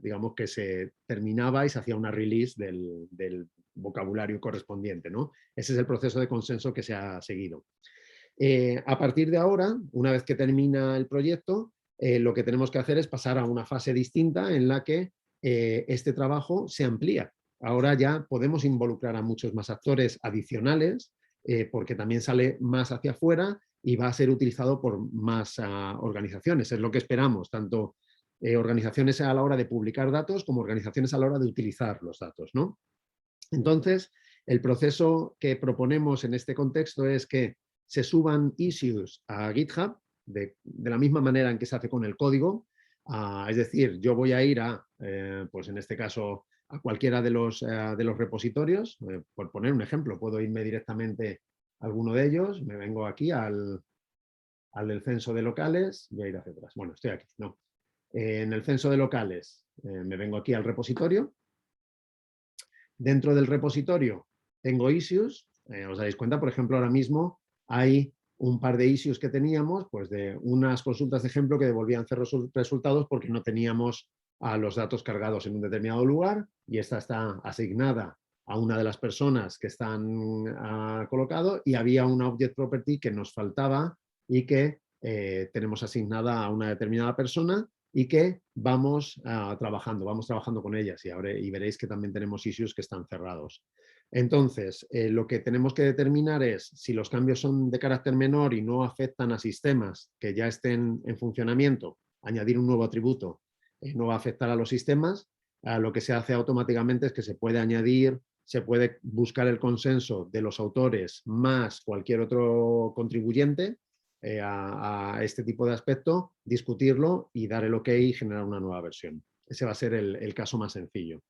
digamos que se terminaba y se hacía una release del vocabulario correspondiente, ¿no? Ese es el proceso de consenso que se ha seguido. A partir de ahora, una vez que termina el proyecto, lo que tenemos que hacer es pasar a una fase distinta en la que este trabajo se amplía. Ahora ya podemos involucrar a muchos más actores adicionales porque también sale más hacia afuera y va a ser utilizado por más organizaciones. Es lo que esperamos, tanto organizaciones a la hora de publicar datos como organizaciones a la hora de utilizar los datos, ¿no? Entonces, el proceso que proponemos en este contexto es que se suban issues a GitHub de la misma manera en que se hace con el código. Es decir, yo voy a ir pues en este caso, a cualquiera de los repositorios. Por poner un ejemplo, puedo irme directamente a alguno de ellos. Me vengo aquí al del censo de locales. Voy a ir hacia atrás. Bueno, estoy aquí, no. En el censo de locales me vengo aquí al repositorio. Dentro del repositorio tengo issues. Os dais cuenta, por ejemplo, ahora mismo hay un par de issues que teníamos, pues de unas consultas de ejemplo que devolvían cero resultados porque no teníamos a los datos cargados en un determinado lugar, y esta está asignada a una de las personas que están colocado, y había una object property que nos faltaba y que tenemos asignada a una determinada persona y que vamos trabajando con ellas, y veréis que también tenemos issues que están cerrados. Entonces, lo que tenemos que determinar es si los cambios son de carácter menor y no afectan a sistemas que ya estén en funcionamiento. Añadir un nuevo atributo no va a afectar a los sistemas. Lo que se hace automáticamente es que se puede añadir, se puede buscar el consenso de los autores más cualquier otro contribuyente a este tipo de aspecto, discutirlo y dar el OK y generar una nueva versión. Ese va a ser el caso más sencillo.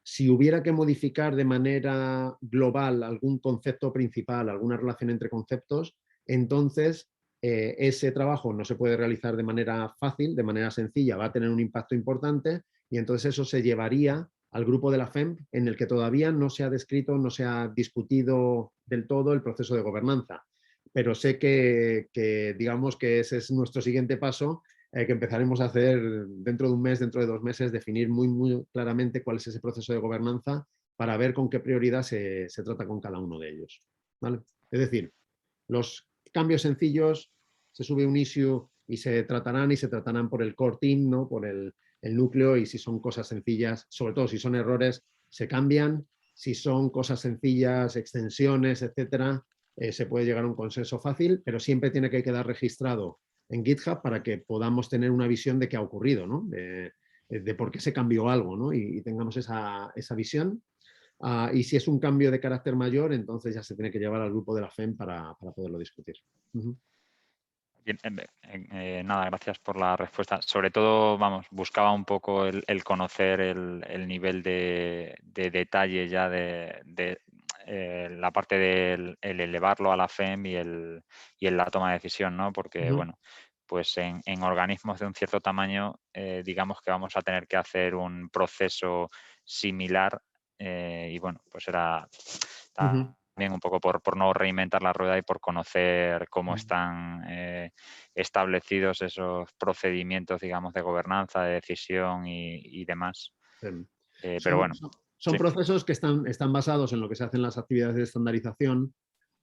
Si hubiera que modificar de manera global algún concepto principal, alguna relación entre conceptos, entonces ese trabajo no se puede realizar de manera fácil, de manera sencilla, va a tener un impacto importante, y entonces eso se llevaría al grupo de la FEMP, en el que todavía no se ha descrito, no se ha discutido del todo el proceso de gobernanza. Pero sé que digamos que ese es nuestro siguiente paso, que empezaremos a hacer dentro de un mes, dentro de 2 meses, definir muy claramente cuál es ese proceso de gobernanza para ver con qué prioridad se trata con cada uno de ellos, ¿vale? Es decir, los cambios sencillos, se sube un issue y se tratarán por el core team, ¿no? Por el núcleo, y si son cosas sencillas, sobre todo si son errores, se cambian. Si son cosas sencillas, extensiones, etcétera, se puede llegar a un consenso fácil, pero siempre tiene que quedar registrado en GitHub para que podamos tener una visión de qué ha ocurrido, ¿no? De por qué se cambió algo, ¿no? Y tengamos esa visión. Y si es un cambio de carácter mayor, entonces ya se tiene que llevar al grupo de la FEM para poderlo discutir. Bien, nada, gracias por la respuesta. Sobre todo, vamos, buscaba un poco el conocer el nivel de detalle ya de la parte del elevarlo a la FEM y en la toma de decisión, ¿no? Porque, bueno, pues en organismos de un cierto tamaño, digamos que vamos a tener que hacer un proceso similar, y bueno, pues era también un poco por no reinventar la rueda y por conocer cómo están establecidos esos procedimientos, digamos, de gobernanza, de decisión y demás. Pero bueno. Son sí. procesos que están basados en lo que se hacen las actividades de estandarización,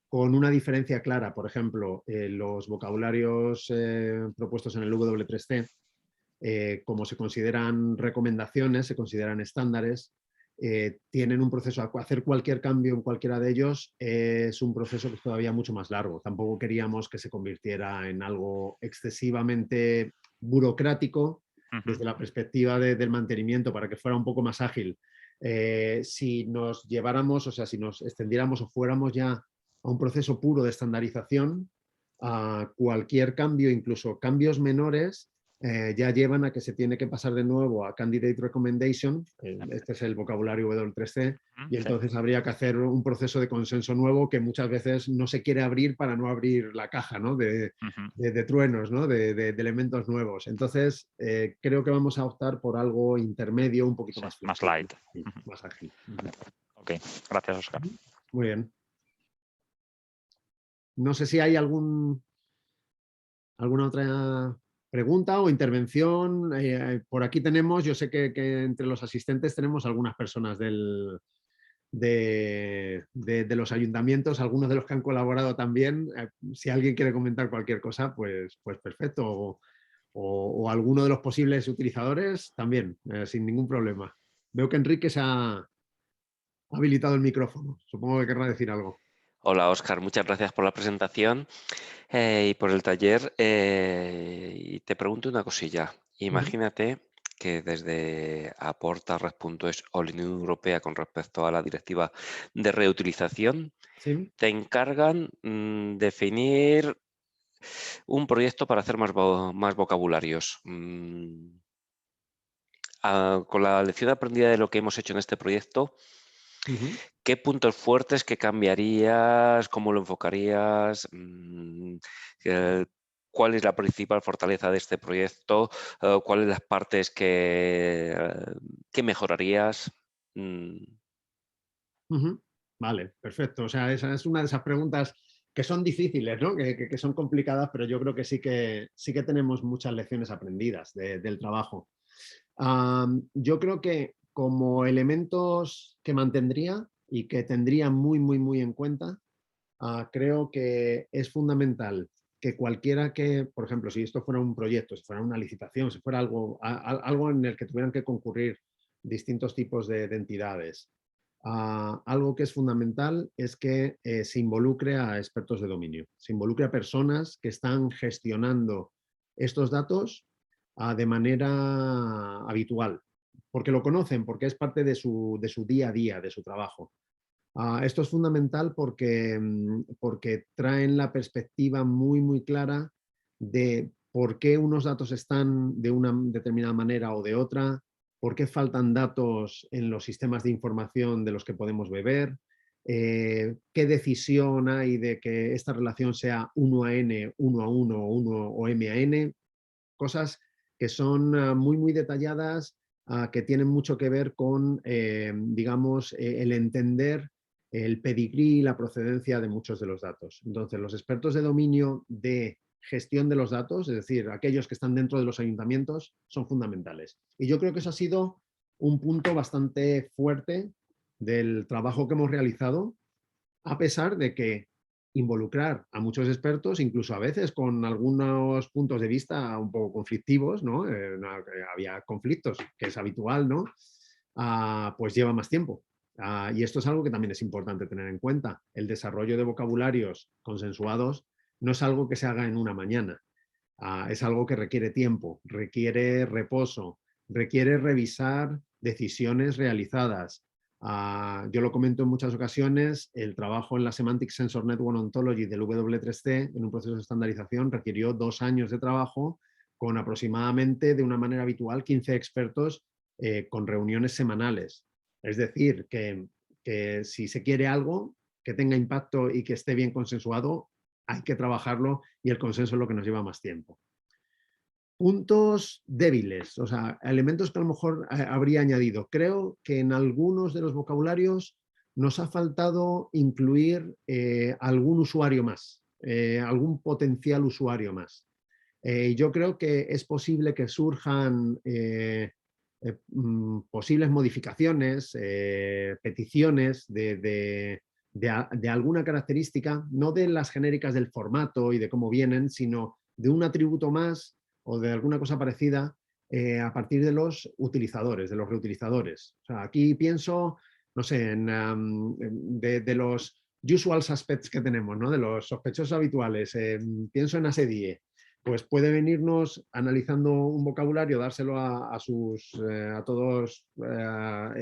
con una diferencia clara. Por ejemplo, los vocabularios propuestos en el W3C, como se consideran recomendaciones, se consideran estándares, tienen un proceso. Hacer cualquier cambio en cualquiera de ellos es un proceso que es todavía mucho más largo. Tampoco queríamos que se convirtiera en algo excesivamente burocrático desde la perspectiva del mantenimiento, para que fuera un poco más ágil. Si nos lleváramos, o sea, si nos extendiéramos o fuéramos ya a un proceso puro de estandarización, a cualquier cambio, incluso cambios menores, ya llevan a que se tiene que pasar de nuevo a Candidate Recommendation, este es el vocabulario W3C, y entonces habría que hacer un proceso de consenso nuevo que muchas veces no se quiere abrir para no abrir la caja, ¿no? de truenos, ¿no? de elementos nuevos. Entonces, creo que vamos a optar por algo intermedio, un poquito más flexible, más light. más ágil. Ok, gracias, Óscar. Muy bien. No sé si hay alguna otra pregunta o intervención. Por aquí tenemos, yo sé que entre los asistentes tenemos algunas personas de los ayuntamientos, algunos de los que han colaborado también. Si alguien quiere comentar cualquier cosa, pues perfecto. O alguno de los posibles utilizadores también, sin ningún problema. Veo que Enrique se ha habilitado el micrófono. Supongo que querrá decir algo. Hola, Óscar. Muchas gracias por la presentación y por el taller. Y te pregunto una cosilla. Imagínate que desde aporta-red.es o la Unión Europea, con respecto a la directiva de reutilización, ¿Sí? te encargan definir un proyecto para hacer más vocabularios. Con la lección aprendida de lo que hemos hecho en este proyecto, ¿qué puntos fuertes, qué cambiarías, cómo lo enfocarías? cuál es la principal fortaleza de este proyecto, cuáles las partes que mejorarías. Ujú. Vale, perfecto. O sea, esa es una de esas preguntas que son difíciles, ¿no? Que son complicadas, pero yo creo que sí que tenemos muchas lecciones aprendidas del trabajo. Yo creo que como elementos que mantendría y que tendría muy, muy, muy en cuenta, creo que es fundamental que cualquiera que, por ejemplo, si esto fuera un proyecto, si fuera una licitación, si fuera algo en el que tuvieran que concurrir distintos tipos de entidades, algo que es fundamental es que se involucre a expertos de dominio, se involucre a personas que están gestionando estos datos de manera habitual, porque lo conocen, porque es parte de su día a día, de su trabajo. Esto es fundamental porque traen la perspectiva muy, muy clara de por qué unos datos están de una determinada manera o de otra, por qué faltan datos en los sistemas de información de los que podemos beber, qué decisión hay de que esta relación sea 1 a n, 1 a 1 o 1 o m a n, cosas que son muy, muy detalladas, que tienen mucho que ver con, digamos, el entender el pedigrí y la procedencia de muchos de los datos. Entonces, los expertos de dominio de gestión de los datos, es decir, aquellos que están dentro de los ayuntamientos, son fundamentales. Y yo creo que eso ha sido un punto bastante fuerte del trabajo que hemos realizado, a pesar de que involucrar a muchos expertos, incluso a veces con algunos puntos de vista un poco conflictivos, ¿no? Había conflictos, que es habitual, ¿no? Pues lleva más tiempo. Y esto es algo que también es importante tener en cuenta. El desarrollo de vocabularios consensuados no es algo que se haga en una mañana. Es algo que requiere tiempo, requiere reposo, requiere revisar decisiones realizadas. Yo lo comento en muchas ocasiones, el trabajo en la Semantic Sensor Network Ontology del W3C en un proceso de estandarización requirió 2 años de trabajo con aproximadamente, de una manera habitual, 15 expertos con reuniones semanales. Es decir, que si se quiere algo que tenga impacto y que esté bien consensuado, hay que trabajarlo y el consenso es lo que nos lleva más tiempo. Puntos débiles, o sea, elementos que a lo mejor habría añadido. Creo que en algunos de los vocabularios nos ha faltado incluir algún usuario más, algún potencial usuario más. Yo creo que es posible que surjan posibles modificaciones, peticiones de alguna característica, no de las genéricas del formato y de cómo vienen, sino de un atributo más o de alguna cosa parecida a partir de los utilizadores, de los reutilizadores. O sea, aquí pienso, no sé, de los usual suspects que tenemos, ¿no? De los sospechosos habituales. Pienso en ASEDIE. Pues puede venirnos analizando un vocabulario, dárselo a todos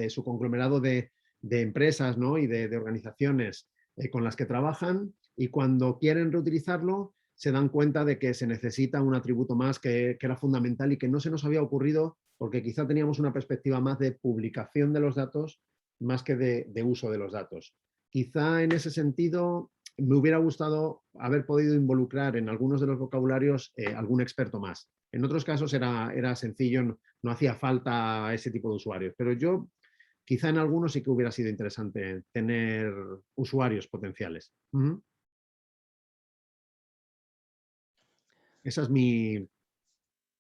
su conglomerado de empresas, ¿no? Y de organizaciones con las que trabajan, y cuando quieren reutilizarlo se dan cuenta de que se necesita un atributo más que era fundamental y que no se nos había ocurrido porque quizá teníamos una perspectiva más de publicación de los datos más que de uso de los datos. Quizá en ese sentido me hubiera gustado haber podido involucrar en algunos de los vocabularios algún experto más. En otros casos era sencillo, no hacía falta ese tipo de usuarios, pero yo quizá en algunos sí que hubiera sido interesante tener usuarios potenciales. Esa es mi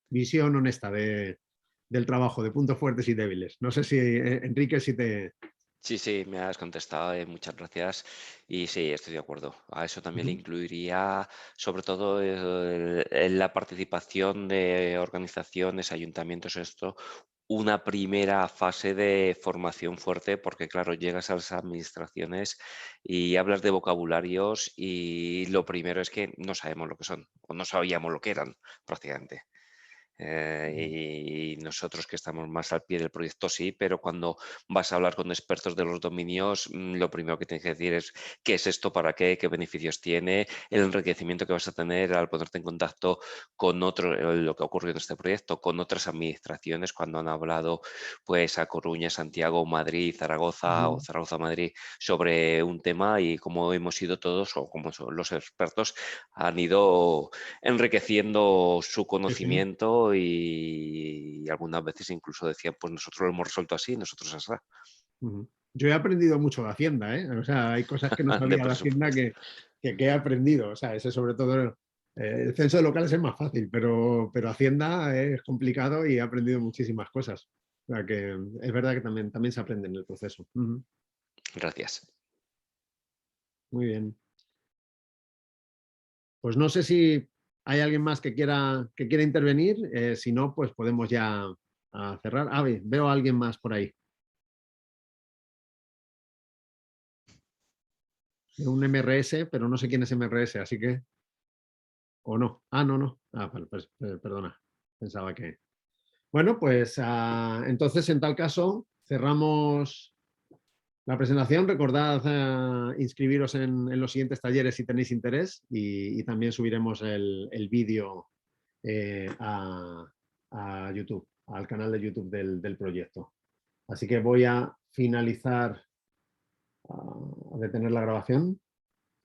visión honesta del trabajo, de puntos fuertes y débiles. No sé si, Enrique, si te... Sí, sí, me has contestado, muchas gracias. Y sí, estoy de acuerdo. A eso también le incluiría, sobre todo, en la participación de organizaciones, ayuntamientos, esto, una primera fase de formación fuerte, porque claro, llegas a las administraciones y hablas de vocabularios y lo primero es que no sabemos lo que son, o no sabíamos lo que eran prácticamente. Y nosotros que estamos más al pie del proyecto sí, pero cuando vas a hablar con expertos de los dominios, lo primero que tienes que decir es qué es esto, para qué beneficios tiene, el enriquecimiento que vas a tener al ponerte en contacto con otro, lo que ocurrió en este proyecto, con otras administraciones cuando han hablado pues a Coruña, Santiago, Madrid, Zaragoza o Zaragoza-Madrid sobre un tema y cómo hemos ido todos o cómo los expertos han ido enriqueciendo su conocimiento y algunas veces incluso decían, pues nosotros lo hemos resuelto así, nosotros así. Yo he aprendido mucho de Hacienda, ¿eh? O sea, hay cosas que no sabía de Hacienda que he aprendido. O sea, ese sobre todo, el censo de locales es más fácil, pero Hacienda es complicado y he aprendido muchísimas cosas. O sea, que es verdad que también se aprende en el proceso. Gracias. Muy bien. Pues no sé si hay alguien más que quiera intervenir. Si no, pues podemos ya cerrar. Veo a alguien más por ahí. Un MRS, pero no sé quién es MRS, así que... ¿O no? No. Pues, perdona. Pensaba que... Bueno, pues entonces en tal caso cerramos la presentación. Recordad inscribiros en los siguientes talleres si tenéis interés y también subiremos el vídeo a YouTube, al canal de YouTube del proyecto. Así que voy a finalizar, a detener la grabación.